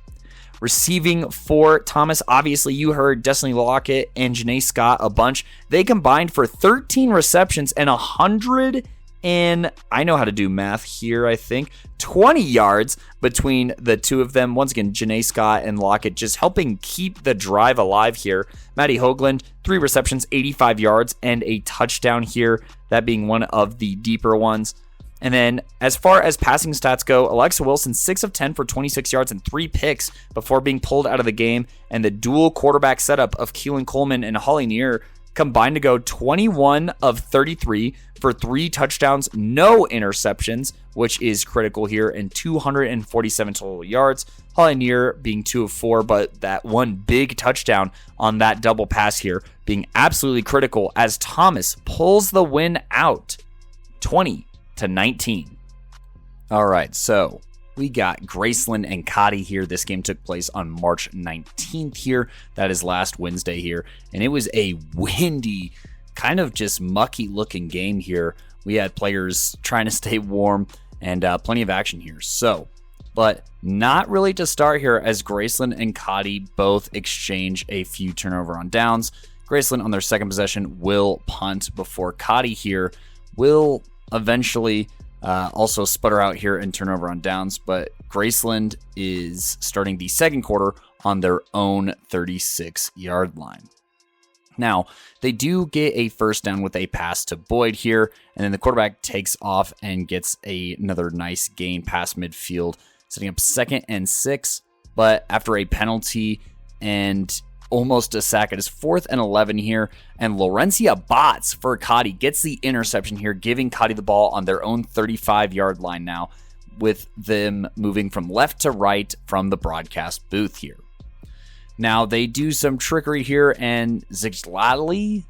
Receiving for Thomas, obviously you heard Destiny Lockett and Janae Scott a bunch. They combined for 13 receptions and 100 and I know how to do math here, I think, 20 yards between the two of them. Once again, Janae Scott and Lockett just helping keep the drive alive here. Maddie Hoagland, 3 receptions, 85 yards, and a touchdown here, that being one of the deeper ones. And then as far as passing stats go, Alexa Wilson, 6 of 10 for 26 yards and 3 picks before being pulled out of the game. And the dual quarterback setup of Keelan Coleman and Holly Neer combined to go 21 of 33 for 3 touchdowns, no interceptions, which is critical here, and 247 total yards. Holly Neer being 2 of 4, but that one big touchdown on that double pass here being absolutely critical as Thomas pulls the win out 20-19. All right, so we got Graceland and Cottey here. This game took place on March 19th here. That is last Wednesday here. And it was a windy, kind of just mucky looking game here. We had players trying to stay warm and plenty of action here. So, but not really to start here, as Graceland and Cottey both exchange a few turnover on downs. Graceland on their second possession will punt before Cottey here will eventually also sputter out here and turnover on downs, but Graceland is starting the second quarter on their own 36-yard line. Now, they do get a first down with a pass to Boyd here, and then the quarterback takes off and gets another nice gain past midfield, setting up 2nd and 6, but after a penalty and almost a sack, it is 4th and 11 here, and Laurencia Botts for Cottey gets the interception here, giving Cottey the ball on their own 35-yard line now, with them moving from left to right from the broadcast booth here. Now they do some trickery here, and Zitlali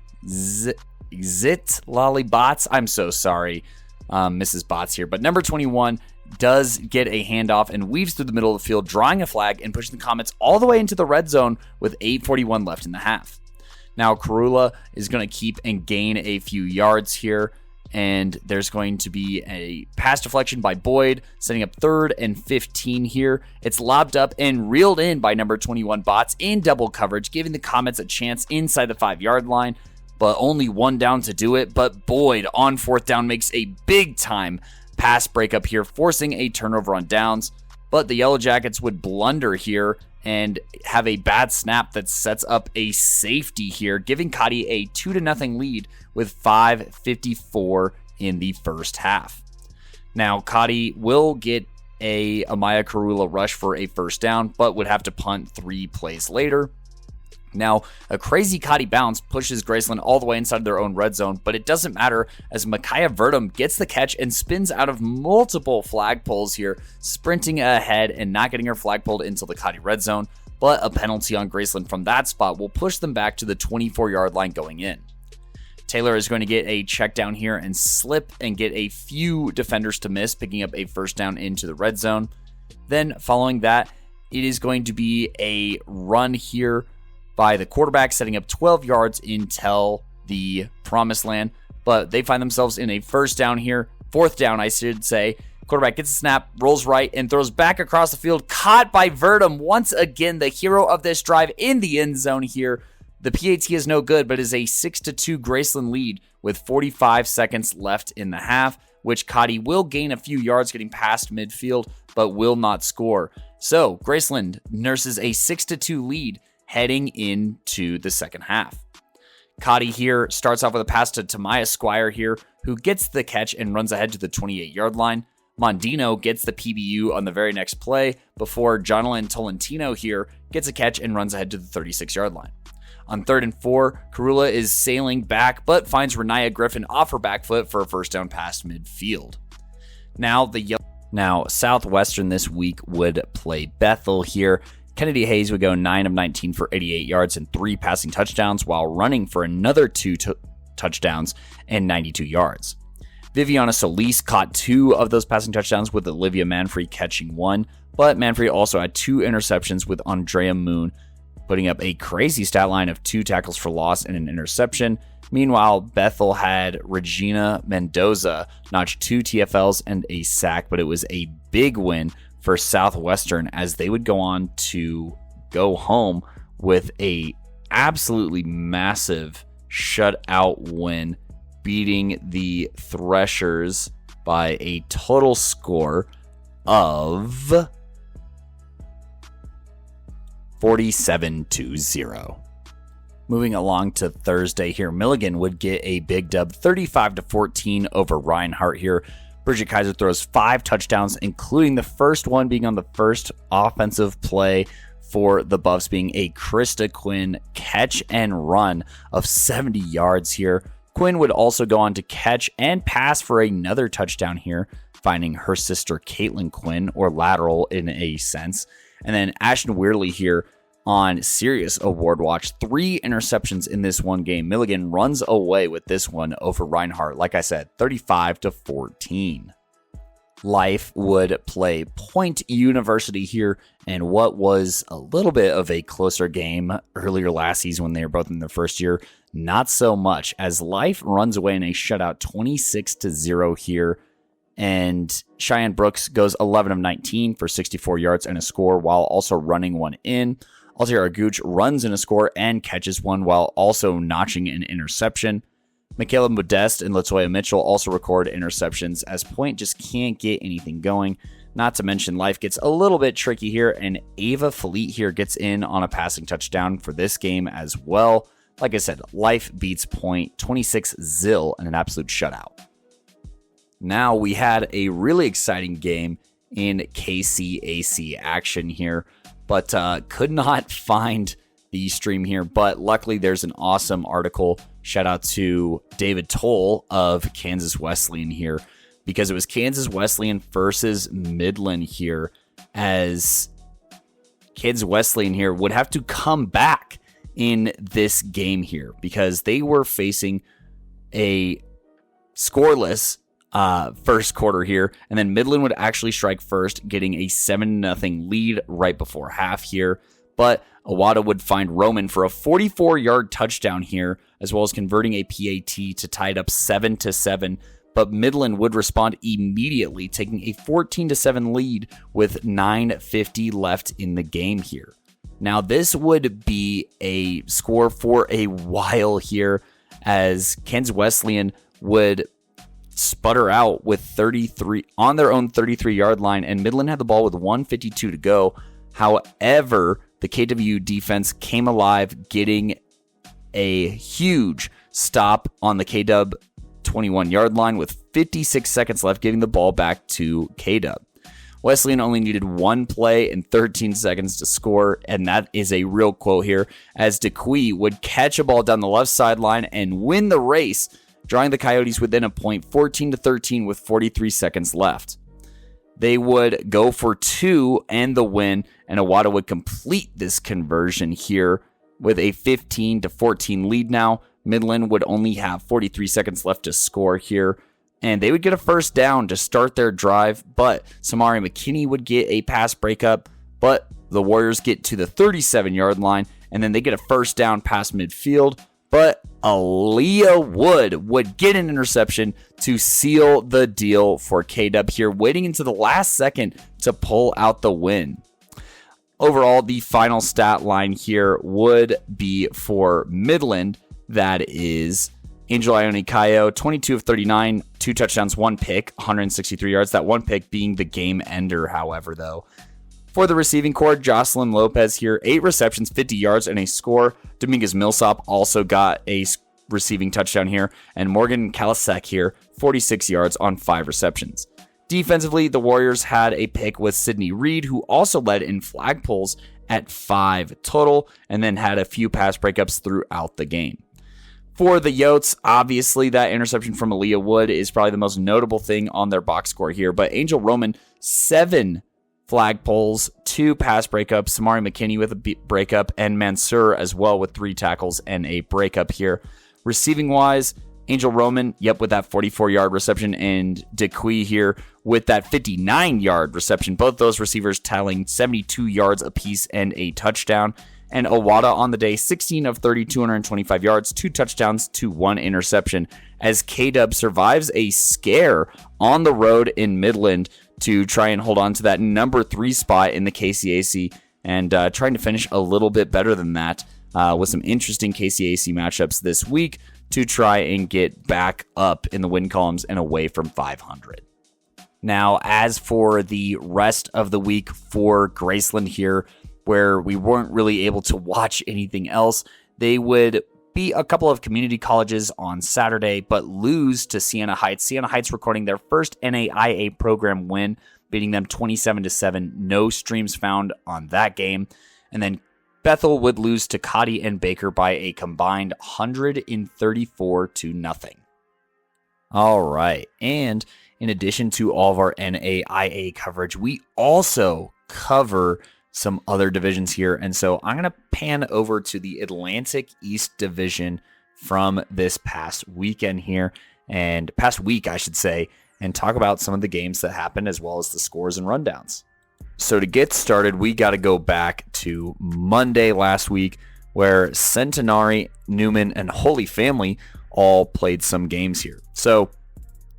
Botts, I'm so sorry, Mrs. Botts here, but number 21 does get a handoff and weaves through the middle of the field, drawing a flag and pushing the Comets all the way into the red zone with 8:41 left in the half. Now Karula is going to keep and gain a few yards here, and there's going to be a pass deflection by Boyd, setting up 3rd and 15 here. It's lobbed up and reeled in by number 21 Botts in double coverage, giving the Comets a chance inside the 5-yard line, but only one down to do it. But Boyd on 4th down makes a big time pass breakup here, forcing a turnover on downs, but the Yellow Jackets would blunder here and have a bad snap that sets up a safety here, giving Cottey a 2-0 lead with 5:54 in the first half. Now Cottey will get a Amaya Karula rush for a first down, but would have to punt 3 plays later. Now, a crazy Cottey bounce pushes Graceland all the way inside their own red zone, but it doesn't matter as Micaiah Verdum gets the catch and spins out of multiple flag pulls here, sprinting ahead and not getting her flag pulled into the Cottey red zone, but a penalty on Graceland from that spot will push them back to the 24-yard line going in. Taylor is going to get a check down here and slip and get a few defenders to miss, picking up a first down into the red zone. Then following that, it is going to be a run here by the quarterback, setting up 12 yards until the promised land, but they find themselves in a first down here, fourth down, I should say. Quarterback gets a snap, rolls right, and throws back across the field, caught by Verdum. Once again, the hero of this drive in the end zone here. The PAT is no good, but is a 6-2 Graceland lead with 45 seconds left in the half, which Cottey will gain a few yards getting past midfield, but will not score. So Graceland nurses a 6-2 lead heading into the second half. Cottey here starts off with a pass to Tamaya Squire here, who gets the catch and runs ahead to the 28-yard line. Mondino gets the PBU on the very next play before Jonathan Tolentino here gets a catch and runs ahead to the 36-yard line. On 3rd and 4, Karula is sailing back but finds Renaya Griffin off her back foot for a first down past midfield. Now Southwestern this week would play Bethel here. Kennedy Hayes would go 9 of 19 for 88 yards and 3 passing touchdowns while running for another 2 touchdowns and 92 yards. Viviana Solis caught 2 of those passing touchdowns with Olivia Manfrey catching 1, but Manfrey also had 2 interceptions with Andrea Moon, putting up a crazy stat line of 2 tackles for loss and an interception. Meanwhile, Bethel had Regina Mendoza notch 2 TFLs and a sack, but it was a big win for Southwestern as they would go on to go home with a absolutely massive shutout win, beating the Threshers by a total score of 47-0. Moving along to Thursday here, Milligan would get a big dub 35-14 over Reinhardt here. Bridget Keiser throws 5 touchdowns, including the first one being on the first offensive play for the Buffs being a Krista Quinn catch and run of 70 yards here. Quinn would also go on to catch and pass for another touchdown here, finding her sister Caitlin Quinn, or lateral in a sense. And then Ashton Weirley here on Sirius Award Watch, 3 interceptions in this one game. Milligan runs away with this one over Reinhardt, like I said, 35-14. Life would play Point University here, and what was a little bit of a closer game earlier last season when they were both in their first year, not so much, as Life runs away in a shutout 26-0 here, and Cheyenne Brooks goes 11 of 19 for 64 yards and a score while also running one in. Altiera Gooch runs in a score and catches one while also notching an interception. Michaela Modeste and Latoya Mitchell also record interceptions as Point just can't get anything going. Not to mention Life gets a little bit tricky here, and Ava Fleet here gets in on a passing touchdown for this game as well. Like I said, Life beats Point 26-0 in an absolute shutout. Now we had a really exciting game in KCAC action here, but could not find the stream here. But luckily, there's an awesome article. Shout out to David Toll of Kansas Wesleyan here, because it was Kansas Wesleyan versus Midland here, as Kansas Wesleyan here would have to come back in this game here because they were facing a scoreless first quarter here, and then Midland would actually strike first, getting a 7-0 lead right before half here. But Awada would find Roman for a 44-yard touchdown here, as well as converting a PAT to tie it up 7-7. But Midland would respond immediately, taking a 14-7 lead with 9:50 left in the game here. Now, this would be a score for a while here, as Kansas Wesleyan would sputter out with 33 on their own 33-yard line, and Midland had the ball with 1:52 to go. However, the KW defense came alive, getting a huge stop on the KW 21-yard line with 56 seconds left, giving the ball back to KW. Wesleyan only needed one play and 13 seconds to score, and that is a real quote here, as Cottey would catch a ball down the left sideline and win the race, drawing the Coyotes within a point 14-13 with 43 seconds left. They would go for two and the win, and Ottawa would complete this conversion here with a 15-14 lead now. Midland would only have 43 seconds left to score here, and they would get a first down to start their drive, but Samari McKinney would get a pass breakup, but the Warriors get to the 37-yard line, and then they get a first down past midfield, but Aaliyah would get an interception to seal the deal for K-Dub here, waiting into the last second to pull out the win. Overall, the final stat line here would be for Midland. That is Angel Ionikayo, 22 of 39, 2 touchdowns, 1 pick, 163 yards. That 1 pick being the game ender, however, though. For the receiving corps, Jocelyn Lopez here, 8 receptions, 50 yards, and a score. Dominguez Millsop also got a receiving touchdown here. And Morgan Kalasek here, 46 yards on 5 receptions. Defensively, the Warriors had a pick with Sidney Reed, who also led in flag pulls at 5 total, and then had a few pass breakups throughout the game. For the Yotes, obviously that interception from Aaliyah Wood is probably the most notable thing on their box score here, but Angel Roman, 7 flag pulls, 2 pass breakups, Samari McKinney with a breakup, and Mansour as well with 3 tackles and a breakup here. Receiving wise, Angel Roman, with that 44-yard reception, and Cottey here with that 59-yard reception. Both those receivers tallying 72 yards apiece and a touchdown. And Owada on the day, 16 of 30, 225 yards, 2 touchdowns to 1 interception, as K-Dub survives a scare on the road in Midland to try and hold on to that number 3 spot in the KCAC, and trying to finish a little bit better than that with some interesting KCAC matchups this week to try and get back up in the win columns and away from 500. Now, as for the rest of the week for Graceland here, where we weren't really able to watch anything else, they would be a couple of community colleges on Saturday, but lose to Siena Heights. Siena Heights recording their first NAIA program win, beating them 27-7. No streams found on that game. And then Bethel would lose to Cottey and Baker by a combined 134-0. All right. And in addition to all of our NAIA coverage, we also cover some other divisions here. And so I'm going to pan over to the Atlantic East Division from this past weekend here, and past week, I should say, and talk about some of the games that happened as well as the scores and rundowns. So to get started, we got to go back to Monday last week, where Centenary, Newman, and Holy Family all played some games here. So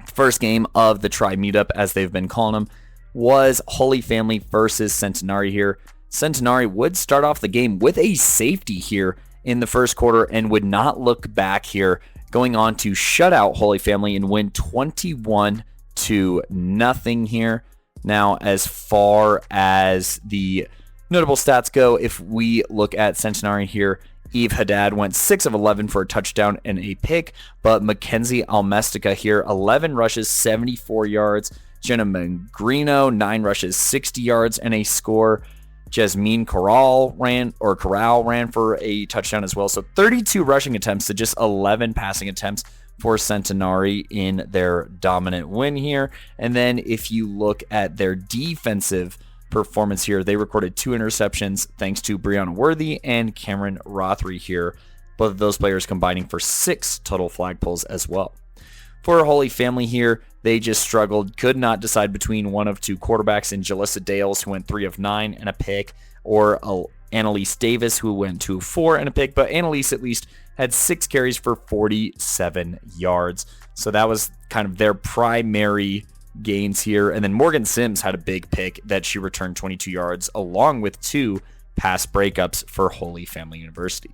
the first game of the Tri Meetup, as they've been calling them, was Holy Family versus Centenary here. Centenary would start off the game with a safety here in the first quarter and would not look back here, going on to shut out Holy Family and win 21-0 here. Now, as far as the notable stats go, if we look at Centenary here, Eve Haddad went 6 of 11 for a touchdown and a pick, but Mackenzie Almestica here, 11 rushes, 74 yards. Jenna Mangrino, 9 rushes, 60 yards and a score. Jasmine Corral ran for a touchdown as well. So 32 rushing attempts to just 11 passing attempts for Centenary in their dominant win here. And then if you look at their defensive performance here, they recorded 2 interceptions thanks to Brianna Worthy and Cameron Rothery here. Both of those players combining for 6 total flag pulls as well. For Holy Family here, they just struggled, could not decide between one of 2 quarterbacks in Jalissa Dales, who went 3 of 9 and a pick, or Annalise Davis, who went 2 of 4 and a pick, but Annalise at least had 6 carries for 47 yards. So that was kind of their primary gains here. And then Morgan Sims had a big pick that she returned 22 yards, along with 2 pass breakups for Holy Family University.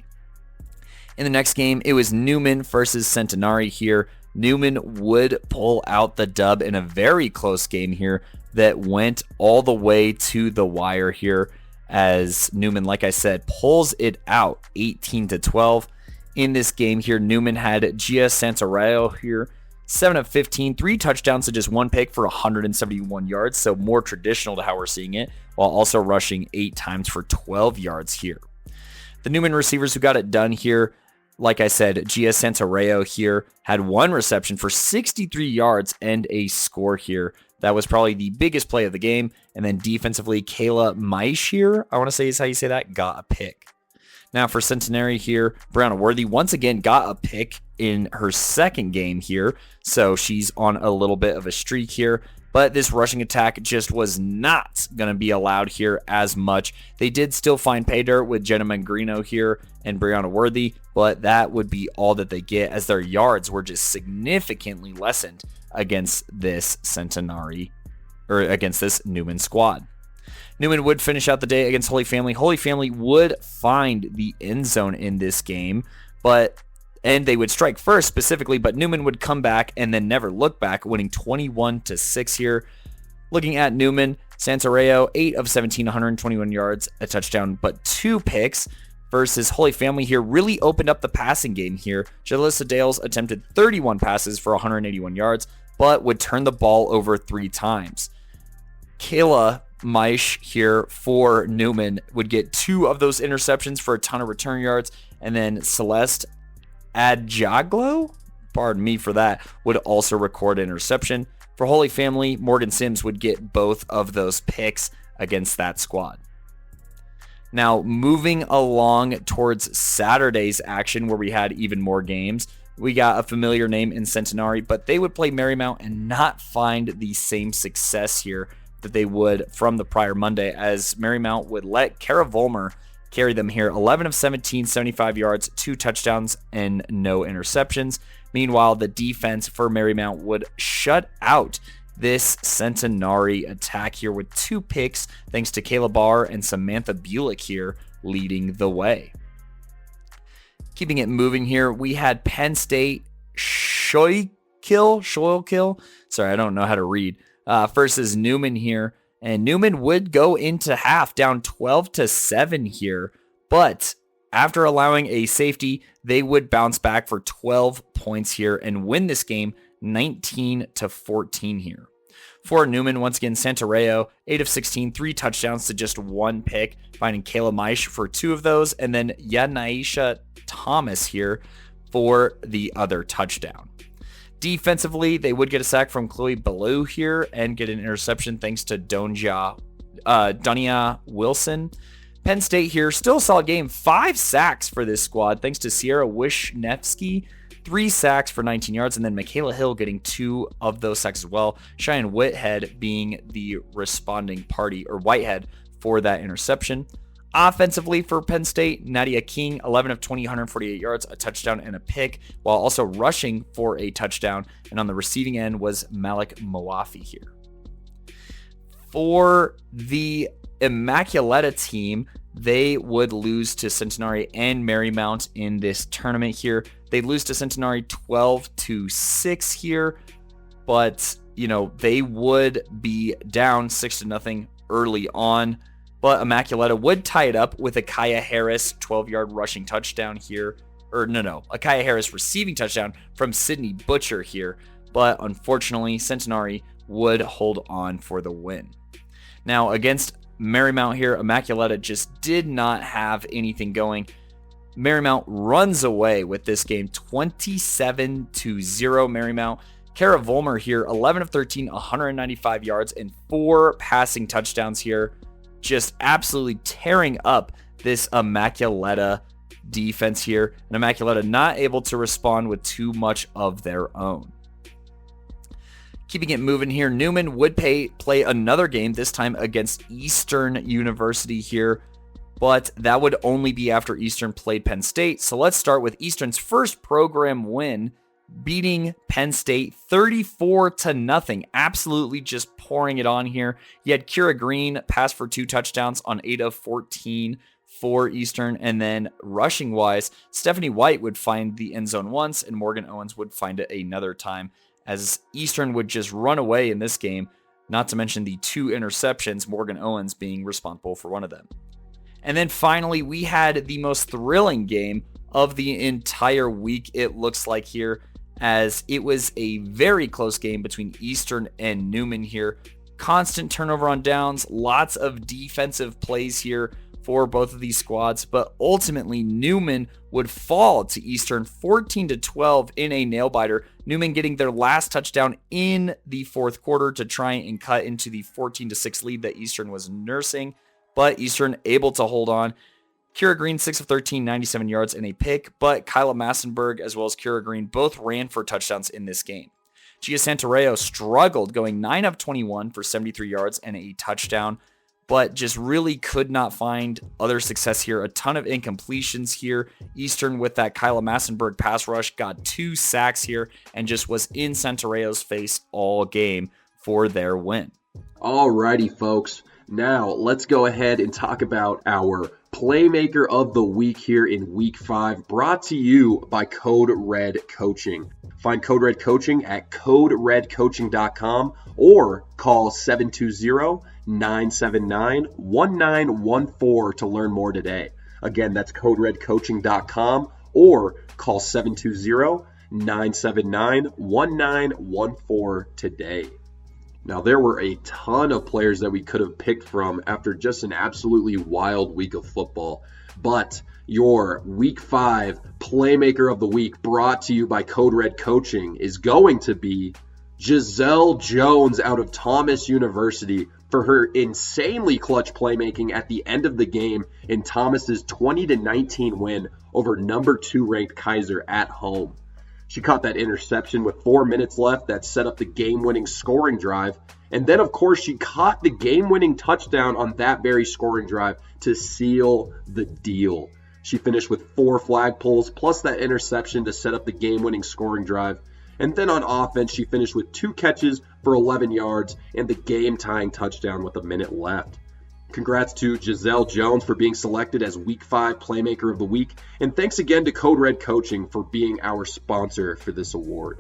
In the next game, it was Newman versus Centenary here. Newman would pull out the dub in a very close game here that went all the way to the wire here, as Newman, like I said, pulls it out 18-12. In this game here, Newman had Gia Santarello here, 7 of 15, 3 touchdowns to just 1 pick for 171 yards, so more traditional to how we're seeing it, while also rushing 8 times for 12 yards here. The Newman receivers who got it done here, like I said, Gia Santareo here had 1 reception for 63 yards and a score here. That was probably the biggest play of the game. And then defensively, Kayla Maish here, I want to say is how you say that, got a pick. Now for Centenary here, Brianna Worthy once again got a pick in her second game here. So she's on a little bit of a streak here. But this rushing attack just was not going to be allowed here as much. They did still find pay dirt with Jenna Mangrino here and Brianna Worthy, but that would be all that they get as their yards were just significantly lessened against this Centenary, or against this Newman squad. Newman would finish out the day against Holy Family. Holy Family would find the end zone in this game, and they would strike first specifically, but Newman would come back and then never look back, winning 21-6 here. Looking at Newman, Santareo, 8 of 17, 121 yards, a touchdown, but 2 picks, versus Holy Family here really opened up the passing game here. Jalissa Dales attempted 31 passes for 181 yards, but would turn the ball over 3 times. Kayla Maish here for Newman would get 2 of those interceptions for a ton of return yards, and then Celeste Adjaglo, pardon me for that, would also record an interception. For Holy Family, Morgan Sims would get both of those picks against that squad. Now, moving along towards Saturday's action where we had even more games, we got a familiar name in Centenary, but they would play Marymount and not find the same success here that they would from the prior Monday, as Marymount would let Kara Volmer carry them here. 11 of 17, 75 yards, 2 touchdowns, and no interceptions. Meanwhile, the defense for Marymount would shut out this Centenary attack here with 2 picks, thanks to Kayla Barr and Samantha Bulick here leading the way. Keeping it moving here, we had Penn State Shoykill, sorry, I don't know how to read, versus Newman here. And Newman would go into half down 12-7 here, but after allowing a safety, they would bounce back for 12 points here and win this game 19-14 here. For Newman, once again, Santareo, 8 of 16, 3 touchdowns to just 1 pick, finding Kayla Maish for 2 of those, and then Yanaisha Thomas here for the other touchdown. Defensively, they would get a sack from Chloe Ballou here and get an interception thanks to Donia Wilson. Penn State here, still a solid game. 5 sacks for this squad thanks to Sierra Wisniewski. 3 sacks for 19 yards, and then Michaela Hill getting 2 of those sacks as well. Cheyenne Whitehead being the responding party, or Whitehead, for that interception. Offensively for Penn State, Nadia King, 11 of 20, 148 yards, a touchdown and a pick, while also rushing for a touchdown. And on the receiving end was Malik Moafi here. For the Immaculata team, they would lose to Centenary and Marymount in this tournament here. They lose to Centenary 12-6 here, but they would be down 6-0 early on. But Immaculata would tie it up with a Kaya Harris 12-yard rushing touchdown here. A Kaya Harris receiving touchdown from Sydney Butcher here. But unfortunately, Centenary would hold on for the win. Now, against Marymount here, Immaculata just did not have anything going. Marymount runs away with this game 27-0 Marymount. Kara Volmer here, 11 of 13, 195 yards, and 4 passing touchdowns here. Just absolutely tearing up this Immaculata defense here. And Immaculata not able to respond with too much of their own. Keeping it moving here, Newman would play another game, this time against Eastern University here. But that would only be after Eastern played Penn State. So let's start with Eastern's first program win, beating Penn State 34-0. Absolutely just pouring it on here. You had Kira Green pass for 2 touchdowns on 8 of 14 for Eastern. And then rushing wise, Stephanie White would find the end zone once and Morgan Owens would find it another time, as Eastern would just run away in this game. Not to mention the 2 interceptions, Morgan Owens being responsible for one of them. And then finally, we had the most thrilling game of the entire week, it looks like here, as it was a very close game between Eastern and Newman here. Constant turnover on downs, lots of defensive plays here for both of these squads, but ultimately Newman would fall to Eastern 14-12 in a nail-biter. Newman getting their last touchdown in the fourth quarter to try and cut into the 14-6 lead that Eastern was nursing, but Eastern able to hold on. Kira Green, 6 of 13, 97 yards and a pick, but Kyla Massenberg as well as Kira Green both ran for touchdowns in this game. Gia Santareo struggled, going 9 of 21 for 73 yards and a touchdown, but just really could not find other success here. A ton of incompletions here. Eastern with that Kyla Massenberg pass rush got 2 sacks here and just was in Santareo's face all game for their win. Alrighty, folks. Now let's go ahead and talk about our Playmaker of the Week here in Week 5, brought to you by Code Red Coaching. Find Code Red Coaching at coderedcoaching.com or call 720-979-1914 to learn more today. Again, that's coderedcoaching.com or call 720-979-1914 today. Now, there were a ton of players that we could have picked from after just an absolutely wild week of football. But your Week 5 Playmaker of the Week, brought to you by Code Red Coaching, is going to be Giselle Jones out of Thomas University for her insanely clutch playmaking at the end of the game in Thomas's 20-19 win over number 2 ranked Keiser at home. She caught that interception with 4 minutes left that set up the game-winning scoring drive. And then, of course, she caught the game-winning touchdown on that very scoring drive to seal the deal. She finished with 4 flag pulls plus that interception to set up the game-winning scoring drive. And then on offense, she finished with 2 catches for 11 yards and the game-tying touchdown with a minute left. Congrats to Giselle Jones for being selected as Week 5 Playmaker of the Week. And thanks again to Code Red Coaching for being our sponsor for this award.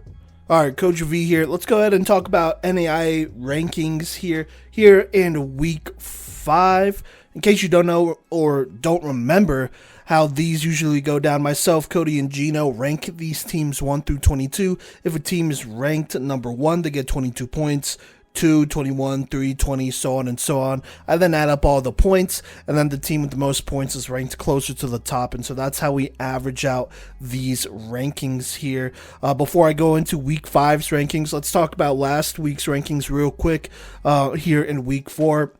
All right, Coach V here. Let's go ahead and talk about NAIA rankings here in Week 5. In case you don't know or don't remember how these usually go down, myself, Kodey, and Gino rank these teams 1 through 22. If a team is ranked number 1, they get 22 points. 2, 21, 3, 20, so on and so on. I then add up all the points, and then the team with the most points is ranked closer to the top, and so that's how we average out these rankings here. Before I go into Week 5's rankings, let's talk about last week's rankings real quick here in Week 4.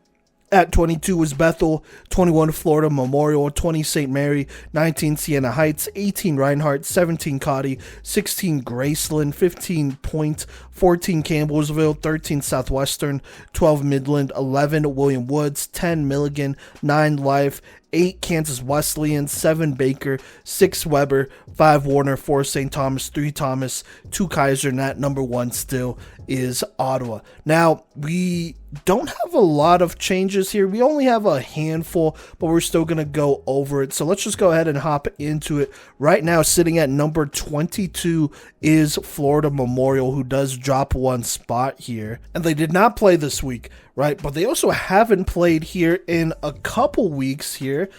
At 22 was Bethel, 21 Florida Memorial, 20 St. Mary, 19 Siena Heights, 18 Reinhardt, 17 Cottey, 16 Graceland, 15 Point, 14 Campbellsville, 13 Southwestern, 12 Midland, 11 William Woods, 10 Milligan, 9 Life, 8 Kansas Wesleyan, 7 Baker, 6 Weber, 5 Warner, 4 St. Thomas, 3 Thomas, 2 Keiser, and at number 1 still is Ottawa. Now, we don't have a lot of changes here. We only have a handful, but we're still going to go over it. So let's just go ahead and hop into it. Right now, sitting at number 22 is Florida Memorial, who does drop 1 spot here. And they did not play this week, right? But they also haven't played here in a couple weeks here.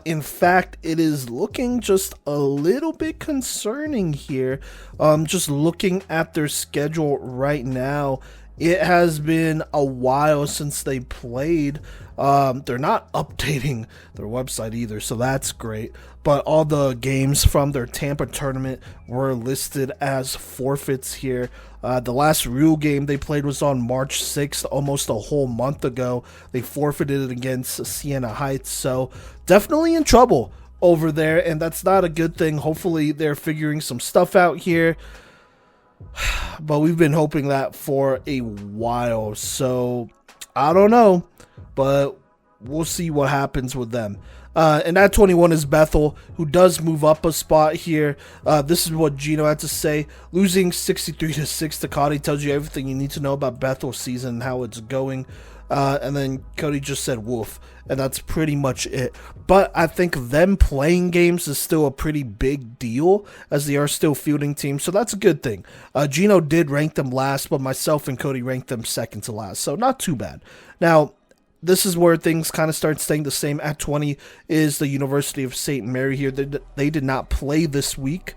In fact, it is looking just a little bit concerning here. Just looking at their schedule right now, it has been a while since they played. They're not updating their website either, so that's great. But all the games from their Tampa tournament were listed as forfeits here. The last real game they played was on March 6th, almost a whole month ago. They forfeited it against Siena Heights, so definitely in trouble over there, and that's not a good thing. Hopefully they're figuring some stuff out here. But we've been hoping that for a while, so I don't know, but we'll see what happens with them. And at 21 is Bethel, who does move up a spot here. This is what Gino had to say. Losing 63-6 to Cottey tells you everything you need to know about Bethel's season and how it's going. And then Kodey just said woof, and that's pretty much it. But I think them playing games is still a pretty big deal, as they are still fielding teams, so that's a good thing. Gino did rank them last, but myself and Kodey ranked them second to last, so not too bad. Now, this is where things kind of start staying the same. At 20 is the University of St. Mary here. They did not play this week.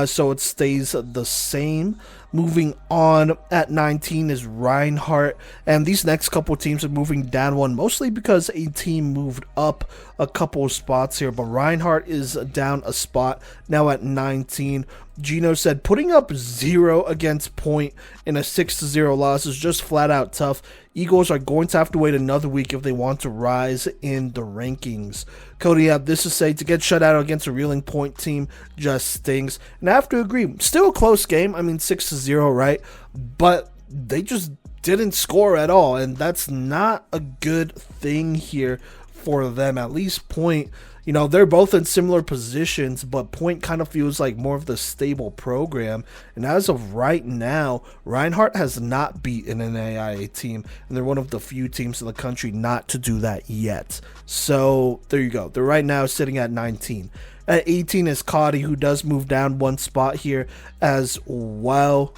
so it stays the same. Moving on, at 19 is Reinhardt, and these next couple teams are moving down one, mostly because a team moved up a couple of spots here, but Reinhardt is down a spot, now at 19. Gino said putting up 0 against Point in a 6-0 loss is just flat out tough. Eagles are going to have to wait another week if they want to rise in the rankings. Kodey had this to say: to get shut out against a reeling Point team just stings. And I have to agree, still a close game. I mean, 6-0, right? But they just didn't score at all, and that's not a good thing here for them. At least Point, you know, they're both in similar positions, but Point kind of feels like more of the stable program. And as of right now, Reinhardt has not beaten an NAIA team, and they're one of the few teams in the country not to do that yet. So there you go. They're right now sitting at 19. At 18 is Cottey, who does move down one spot here as well.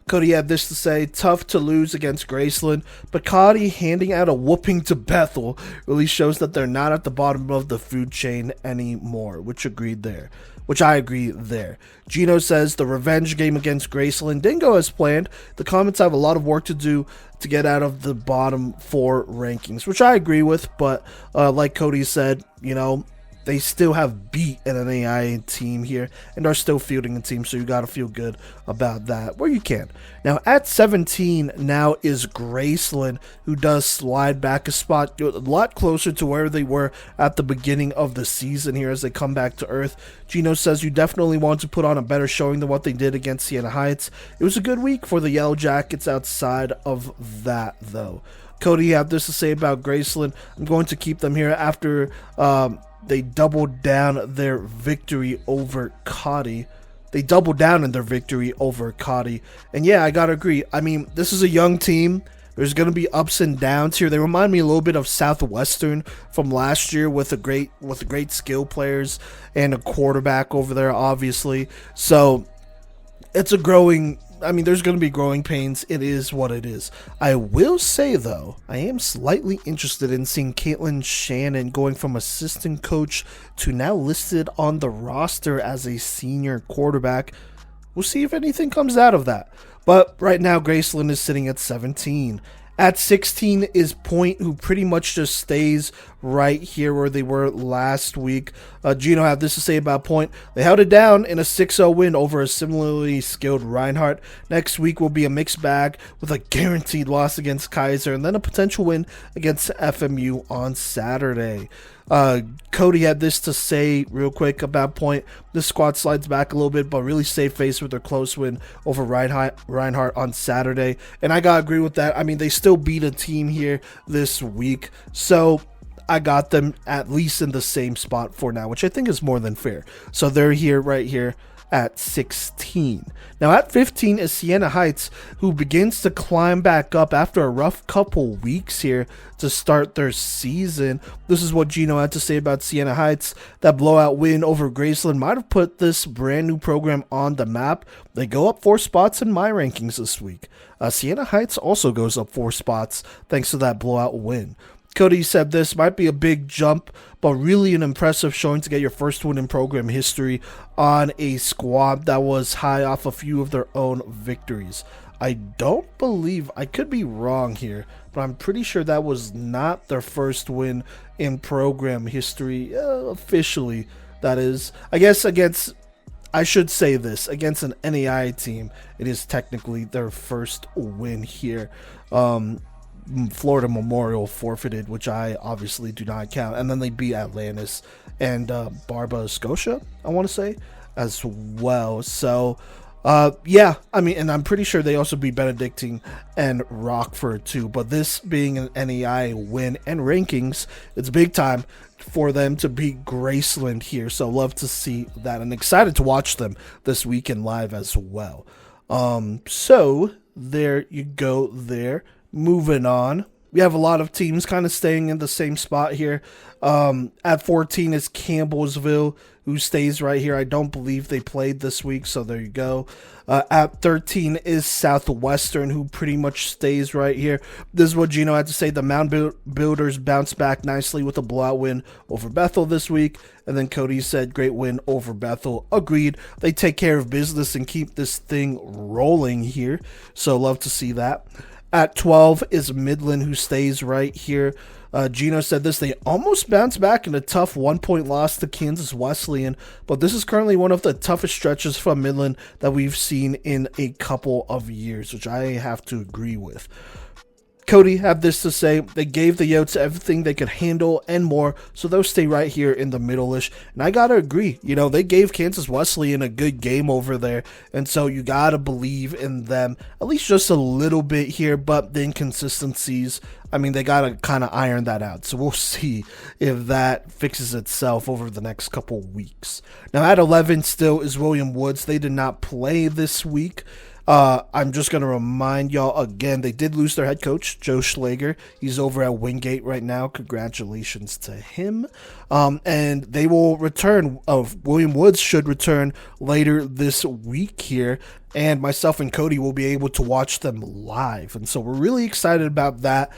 Kodey had this to say: tough to lose against Graceland, but Cottey handing out a whooping to Bethel really shows that they're not at the bottom of the food chain anymore, which I agree there. Gino says the revenge game against Graceland didn't go as planned. The Comets have a lot of work to do to get out of the bottom 4 rankings, which I agree with, but like Kodey said, you know, they still have beat an NAIA team here and are still fielding a team, so you got to feel good about that where you can. Now, at 17 now is Graceland, who does slide back a spot, a lot closer to where they were at the beginning of the season here as they come back to earth. Gino says you definitely want to put on a better showing than what they did against Siena Heights. It was a good week for the Yellow Jackets outside of that, though. Kodey had this to say about Graceland: I'm going to keep them here after they doubled down their victory over Cottey. They doubled down in their victory over Cottey. And yeah, I gotta agree. I mean, this is a young team. There's going to be ups and downs here. They remind me a little bit of Southwestern from last year with the great skill players and a quarterback over there, obviously. So it's a growing, I mean, there's going to be growing pains. It is what it is. I will say, though, I am slightly interested in seeing Caitlin Shannon going from assistant coach to now listed on the roster as a senior quarterback. We'll see if anything comes out of that. But right now, Graceland is sitting at 17. At 16 is Point, who pretty much just stays right here where they were last week. Gino had this to say about Point: they held it down in a 6-0 win over a similarly skilled Reinhardt. Next week will be a mixed bag with a guaranteed loss against Keiser and then a potential win against FMU on Saturday. Kodey had this to say real quick about Point: this squad slides back a little bit, but really save face with their close win over Reinhardt on Saturday. And I gotta agree with that. I mean, they still beat a team here this week, so I got them at least in the same spot for now, which I think is more than fair. So they're here, right here, at 16. Now at 15 is Siena Heights, who begins to climb back up after a rough couple weeks here to start their season. This is what Gino had to say about Siena Heights: that blowout win over Graceland might have put this brand new program on the map. They go up 4 spots in my rankings this week. Siena Heights also goes up 4 spots thanks to that blowout win. Kodey said this might be a big jump, but really an impressive showing to get your first win in program history on a squad that was high off a few of their own victories. I don't believe, I could be wrong here, but I'm pretty sure that was not their first win in program history, officially, that is. I guess against, I should say this, against an NAIA team, it is technically their first win here. Florida Memorial forfeited, which I obviously do not count, and then they beat Atlantis and Barba Scotia, I want to say, as well. So yeah, I mean, and I'm pretty sure they also beat Benedictine and Rockford too, but this being an NAIA win and rankings, it's big time for them to beat Graceland here. So love to see that, and excited to watch them this weekend live as well. So there you go there. Moving on, we have a lot of teams kind of staying in the same spot here. At 14 is Campbellsville, who stays right here. I don't believe they played this week, so there you go. At 13 is Southwestern, who pretty much stays right here. This is what Gino had to say. The Mound Builders bounced back nicely with a blowout win over Bethel this week. And then Kodey said, great win over Bethel. Agreed. They take care of business and keep this thing rolling here. So love to see that. At 12 is Midland, who stays right here. Gino said this, they almost bounced back in a tough 1-point loss to Kansas Wesleyan, but this is currently one of the toughest stretches from Midland that we've seen in a couple of years, which I have to agree with. Kodey had this to say, they gave the Yotes everything they could handle and more, so they'll stay right here in the middle-ish. And I gotta agree, they gave Kansas Wesleyan a good game over there, and so you gotta believe in them, at least just a little bit here, but the inconsistencies, they gotta kind of iron that out. So we'll see if that fixes itself over the next couple weeks. Now at 11 still is William Woods. They did not play this week. I'm just going to remind y'all again, they did lose their head coach, Joe Schlager. He's over at Wingate right now. Congratulations to him. And they will return. William Woods should return later this week here. And myself and Kodey will be able to watch them live. And so we're really excited about that.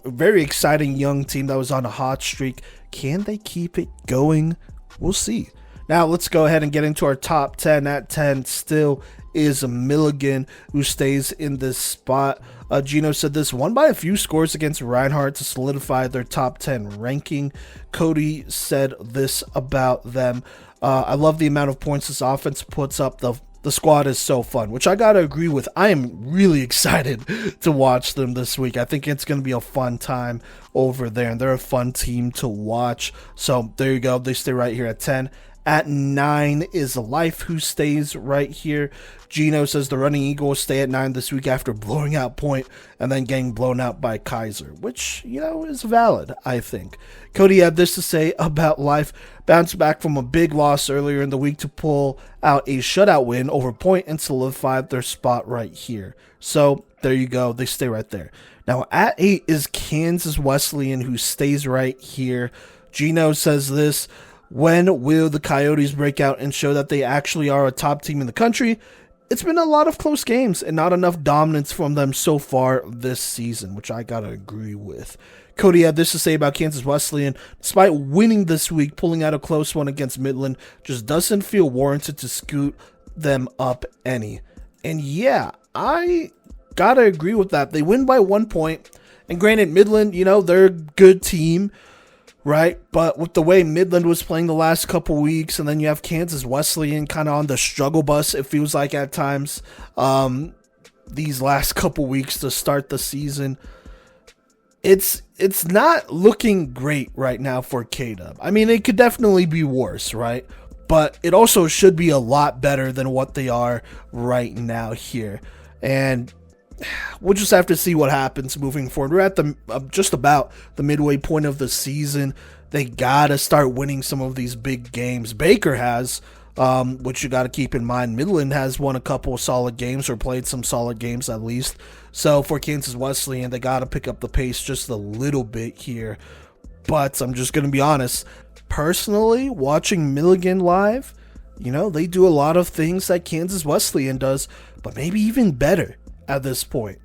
Very exciting young team that was on a hot streak. Can they keep it going? We'll see. Now let's go ahead and get into our top 10. At 10 still is Milligan, who stays in this spot. Gino said this, won by a few scores against Reinhardt to solidify their top 10 ranking. Kodey said this about them. I love the amount of points this offense puts up. The squad is so fun, which I gotta agree with. I am really excited to watch them this week. I think it's going to be a fun time over there, and they're a fun team to watch. So there you go. They stay right here at 10. At 9 is Life, who stays right here. Gino says the Running Eagles stay at 9 this week after blowing out Point and then getting blown out by Keiser, which, is valid, I think. Kodey had this to say about Life. Bounced back from a big loss earlier in the week to pull out a shutout win over Point and solidified their spot right here. So there you go. They stay right there. Now at 8 is Kansas Wesleyan, who stays right here. Gino says this, when will the Coyotes break out and show that they actually are a top team in the country? It's been a lot of close games and not enough dominance from them so far this season, which I gotta agree with. Kodey had this to say about Kansas Wesleyan. Despite winning this week, pulling out a close one against Midland just doesn't feel warranted to scoot them up any. And yeah, I gotta agree with that. They win by 1 point. And granted, Midland, they're a good team, right? But with the way Midland was playing the last couple weeks, and then you have Kansas Wesleyan kind of on the struggle bus, it feels like at times, these last couple weeks to start the season, it's not looking great right now for K-Dub. It could definitely be worse, right? But it also should be a lot better than what they are right now here. And we'll just have to see what happens moving forward. We're at the just about the midway point of the season. They gotta start winning some of these big games. Baker has, which you gotta keep in mind. Midland has won a couple of solid games, or played some solid games at least. So for Kansas Wesleyan, they gotta pick up the pace just a little bit here. But I'm just gonna be honest. Personally, watching Milligan live, they do a lot of things that Kansas Wesleyan does, but maybe even better at this point.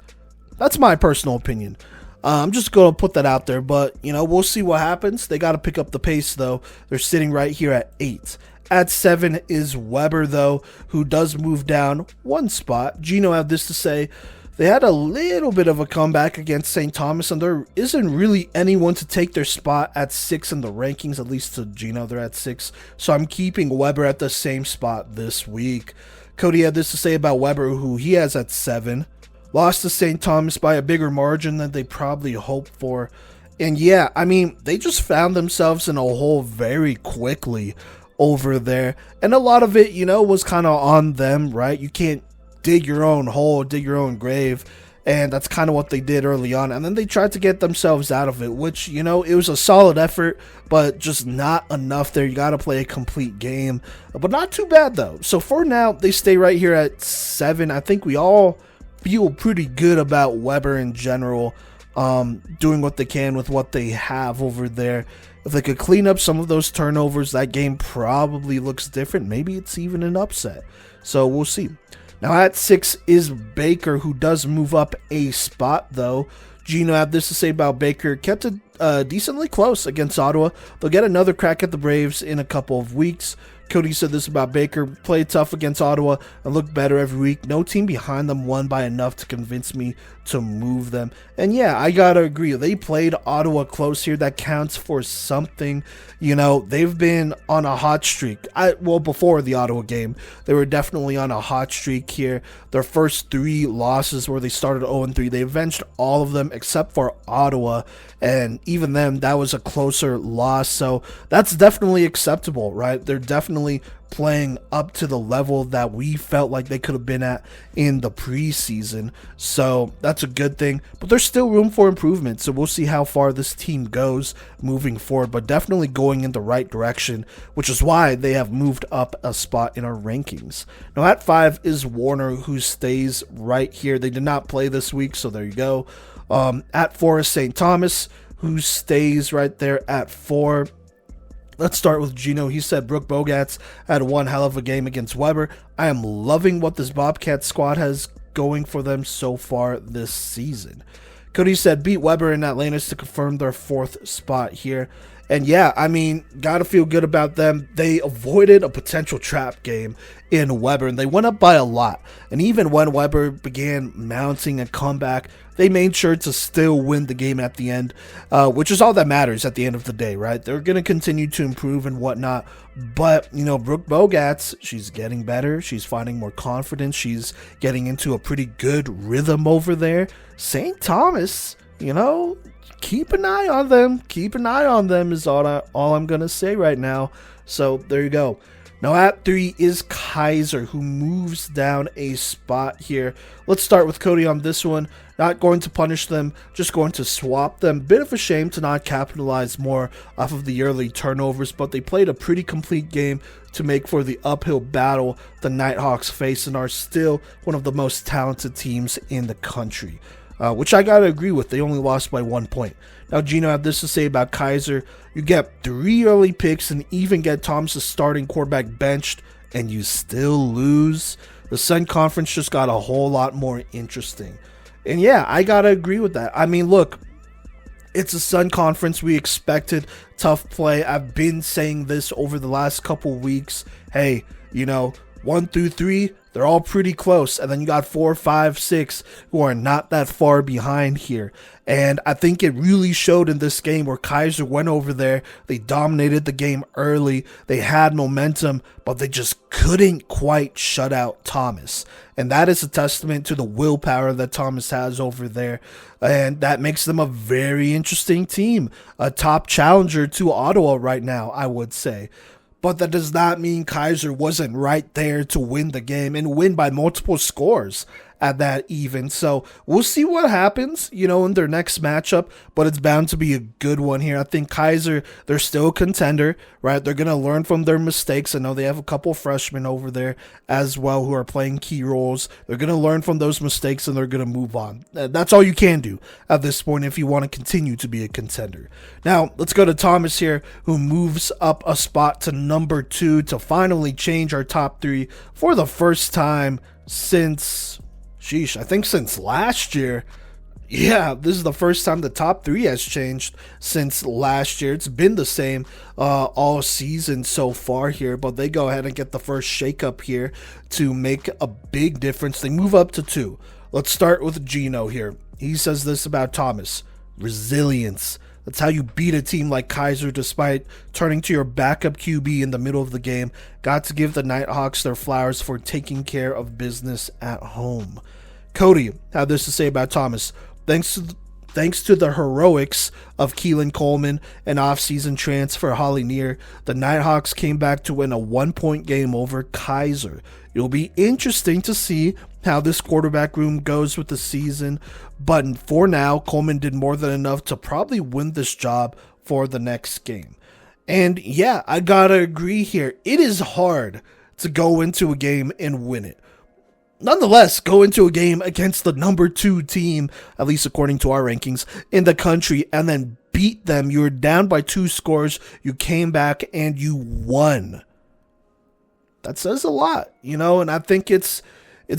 That's my personal opinion. I'm just going to put that out there, but, we'll see what happens. They got to pick up the pace, though. They're sitting right here at 8. At 7 is Weber, though, who does move down 1 spot. Gino had this to say, they had a little bit of a comeback against St. Thomas, and there isn't really anyone to take their spot at 6 in the rankings, at least to Gino, they're at 6. So I'm keeping Weber at the same spot this week. Kodey had this to say about Weber, who he has at 7. Lost to St. Thomas by a bigger margin than they probably hoped for. And yeah, they just found themselves in a hole very quickly over there. And a lot of it, was kind of on them, right? You can't dig your own hole, dig your own grave. And that's kind of what they did early on. And then they tried to get themselves out of it, which, it was a solid effort, but just not enough there. You got to play a complete game. But not too bad, though. So for now, they stay right here at 7. I think we all feel pretty good about Weber in general. doing what they can with what they have over there. If they could clean up some of those turnovers, that game probably looks different. Maybe it's even an upset. So we'll see. Now at 6 is Baker, who does move up a spot though. Gino had this to say about Baker. Kept it decently close against Ottawa. They'll get another crack at the Braves in a couple of weeks. Kodey said this about Baker. Played tough against Ottawa and looked better every week. No team behind them won by enough to convince me to move them. And yeah, I gotta agree. They played Ottawa close here. That counts for something. You know, they've been on a hot streak. Before the Ottawa game, they were definitely on a hot streak here. Their first 3 losses where they started 0-3, they avenged all of them except for Ottawa. And even then, that was a closer loss. So that's definitely acceptable, right? They're definitely playing up to the level that we felt like they could have been at in the preseason. So that's a good thing, but there's still room for improvement. So we'll see how far this team goes moving forward, but definitely going in the right direction, which is why they have moved up a spot in our rankings. Now at 5 is Warner, who stays right here. They did not play this week, so there you go. At 4 is St. Thomas, who stays right there at 4. Let's start with Gino. He said Brooke Bogats had one hell of a game against Weber. I am loving what this Bobcat squad has going for them so far this season. Kodey said beat Weber and Atlantis to confirm their 4th spot here. And yeah, I mean, gotta feel good about them. They avoided a potential trap game in Weber, and they went up by a lot. And even when Weber began mounting a comeback, they made sure to still win the game at the end, which is all that matters at the end of the day, right? They're going to continue to improve and whatnot. But, you know, Brooke Bogats, she's getting better. She's finding more confidence. She's getting into a pretty good rhythm over there. St. Thomas, you know, keep an eye on them. Keep an eye on them is all I'm going to say right now. So there you go. Now at 3 is Keiser, who moves down a spot here. Let's start with Kodey on this one. Not going to punish them, just going to swap them. Bit of a shame to not capitalize more off of the early turnovers, but they played a pretty complete game to make for the uphill battle the Nighthawks face and are still one of the most talented teams in the country. Which I gotta agree with. They only lost by 1 point. Now, Gino had this to say about Keiser. You get 3 early picks and even get Thomas' starting quarterback benched, and you still lose. The Sun Conference just got a whole lot more interesting. And yeah, I gotta agree with that. I mean, look, it's a Sun Conference. We expected tough play. I've been saying this over the last couple weeks. Hey, you know, 1 through 3, they're all pretty close. And then you got 4, 5, 6 who are not that far behind here. And I think it really showed in this game where Keiser went over there. They dominated the game early. They had momentum, but they just couldn't quite shut out Thomas. And that is a testament to the willpower that Thomas has over there. And that makes them a very interesting team. A top challenger to Ottawa right now, I would say. But that does not mean Keiser wasn't right there to win the game and win by multiple scores at that even. So we'll see what happens, you know, in their next matchup, but it's bound to be a good one here. I think Keiser, they're still a contender, right? They're going to learn from their mistakes. I know they have a couple freshmen over there as well who are playing key roles. They're going to learn from those mistakes and they're going to move on. That's all you can do at this point if you want to continue to be a contender. Now, let's go to Thomas here, who moves up a spot to number 2 to finally change our top 3 for the first time since... I think since last year. Yeah, this is the first time the top 3 has changed since last year. It's been the same all season so far here, but they go ahead and get the first shakeup here to make a big difference. They move up to 2. Let's start with Gino here. He says this about Thomas: resilience. That's how you beat a team like Keiser despite turning to your backup QB in the middle of the game. Got to give the Nighthawks their flowers for taking care of business at home. Kodey had this to say about Thomas: Thanks to the heroics of Keelan Coleman and off-season transfer Holly Neer, the Nighthawks came back to win a 1-point game over Keiser. It'll be interesting to see how this quarterback room goes with the season, but for now, Coleman did more than enough to probably win this job for the next game. And yeah, I gotta agree here. It is hard to go into a game and win it. nonetheless go into a game against the number 2 team, at least according to our rankings, in the country, and then beat them. You were down by 2 scores. You came back and you won. That says a lot, and I think it's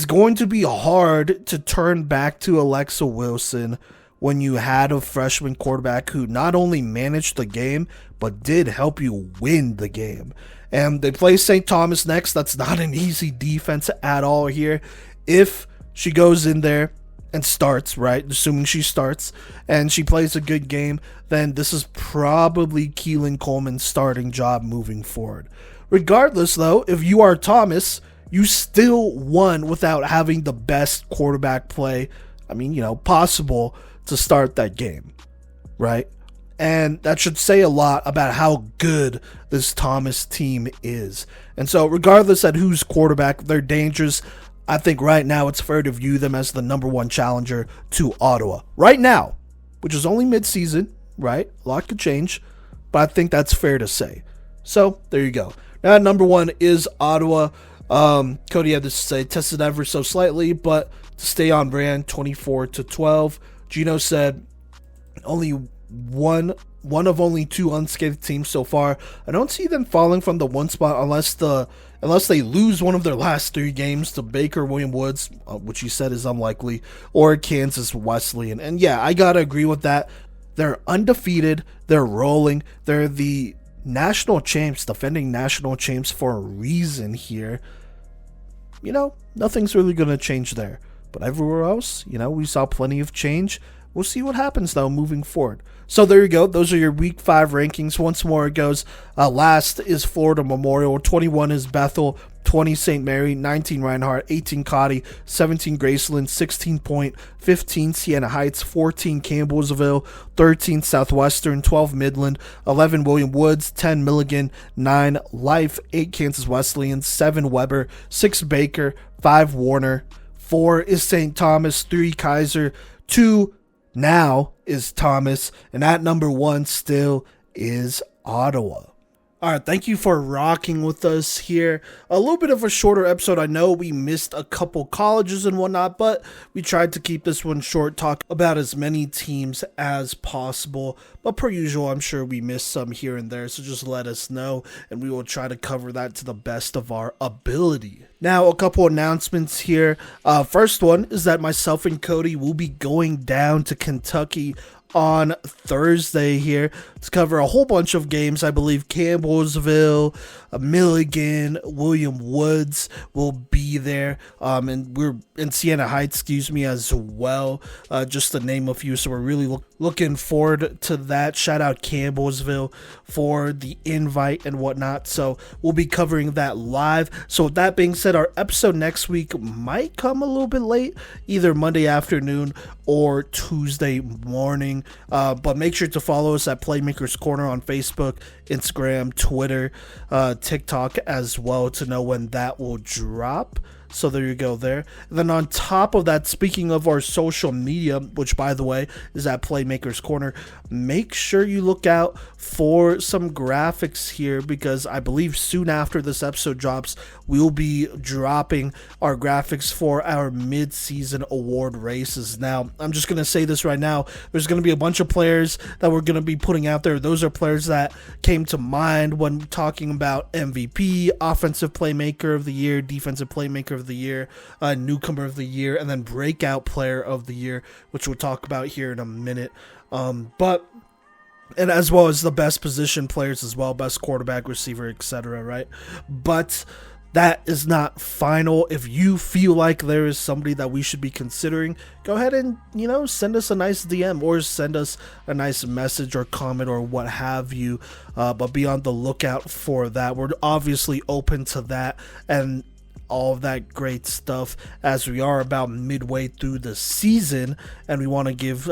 going to be hard to turn back to Alexa Wilson when you had a freshman quarterback who not only managed the game, but did help you win the game. And they play St. Thomas next. That's not an easy defense at all here. If she goes in there and starts, right, assuming she starts, and she plays a good game, then this is probably Keelan Coleman's starting job moving forward. Regardless, though, if you are Thomas, you still won without having the best quarterback play, possible to start that game, right? And that should say a lot about how good this Thomas team is. And so regardless at who's quarterback, they're dangerous. I think right now it's fair to view them as the number 1 challenger to Ottawa. Right now, which is only midseason, right? A lot could change, but I think that's fair to say. So there you go. Now number 1 is Ottawa. Kodey had to say tested ever so slightly, but to stay on brand, 24-12. Gino said only one of only 2 unscathed teams so far. I don't see them falling from the 1 spot unless they lose one of their last 3 games to Baker William Woods, which he said is unlikely, or Kansas Wesleyan. And yeah, I gotta agree with that. They're undefeated. They're rolling. They're the national champs, defending national champs for a reason here. Nothing's really gonna change there. But everywhere else, we saw plenty of change. We'll see what happens, though, moving forward. So there you go. Those are your Week 5 rankings. Once more, it goes. Last is Florida Memorial. 21 is Bethel. 20 St. Mary. 19 Reinhardt. 18 Cottey. 17 Graceland. 16 Point. 15 Siena Heights. 14 Campbellsville. 13 Southwestern. 12 Midland. 11 William Woods. 10 Milligan. 9 Life. 8 Kansas Wesleyan. 7 Weber. 6 Baker. 5 Warner. 4 is St. Thomas. 3 Keiser. 2 now is Thomas, and at number 1 still is Ottawa. All right, thank you for rocking with us here. A little bit of a shorter episode. I know we missed a couple colleges and whatnot, but we tried to keep this one short, talk about as many teams as possible. But per usual, I'm sure we missed some here and there, so just let us know, and we will try to cover that to the best of our ability. Now, a couple announcements here. First one is that myself and Kodey will be going down to Kentucky on Thursday here to cover a whole bunch of games. I believe Campbellsville, Milligan, William Woods will be there, and we're in Siena Heights, as well, just to name a few. So we're really looking forward to that. Shout out Campbellsville for the invite and whatnot. So we'll be covering that live. So with that being said, our episode next week might come a little bit late, either Monday afternoon or Tuesday morning. But make sure to follow us at Playmakers Corner on Facebook, Instagram, Twitter, TikTok as well to know when that will drop. So there you go there. And then on top of that, speaking of our social media, which by the way is at Playmakers Corner, make sure you look out for some graphics here, because I believe soon after this episode drops, we'll be dropping our graphics for our mid-season award races. Now, I'm just going to say this right now. There's going to be a bunch of players that we're going to be putting out there. Those are players that came to mind when talking about MVP, Offensive Playmaker of the Year, Defensive Playmaker of the Year, Newcomer of the Year, and then Breakout Player of the Year, which we'll talk about here in a minute. And as well as the best position players as well, best quarterback, receiver, etc., right? But that is not final. If you feel like there is somebody that we should be considering, go ahead and, send us a nice DM or send us a nice message or comment or what have you. But be on the lookout for that. We're obviously open to that and all of that great stuff, as we are about midway through the season, and we want to give,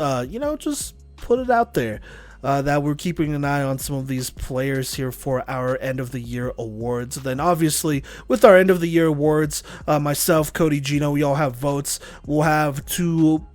just put it out there. That we're keeping an eye on some of these players here for our end of the year awards. Then obviously with our end of the year awards, myself, Kodey, Gino, we all have votes. We'll have 2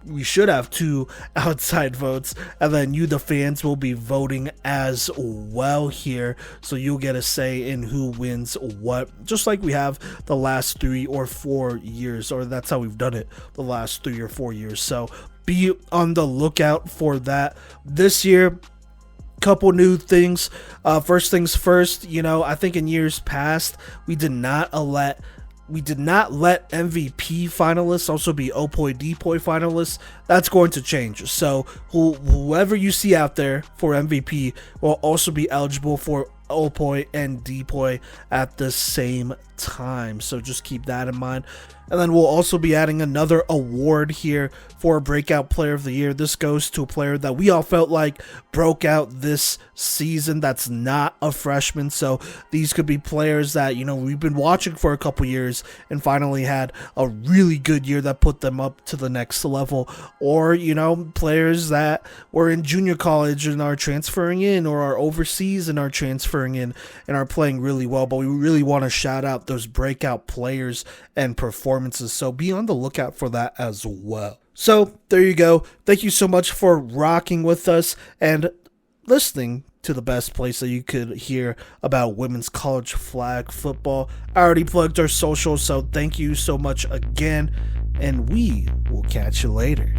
we should have 2 outside votes, and then you, the fans, will be voting as well here, so you'll get a say in who wins what, just like we have the last 3 or 4 years, or that's how we've done it the last 3 or 4 years. So be on the lookout for that this year. Couple new things. First things first, I think in years past we did not let MVP finalists also be Opoi Depoy finalists. That's going to change. So whoever you see out there for MVP will also be eligible for Opoi and Depoy at the same time. So just keep that in mind. And then we'll also be adding another award here for Breakout Player of the Year. This goes to a player that we all felt like broke out this season that's not a freshman. So these could be players that, we've been watching for a couple years and finally had a really good year that put them up to the next level. Or, players that were in junior college and are transferring in, or are overseas and are transferring in and are playing really well. But we really want to shout out those breakout players and performances. So be on the lookout for that as well. So there you go. Thank you so much for rocking with us and listening to the best place that you could hear about women's college flag football. I already plugged our socials, so thank you so much again, and we will catch you later.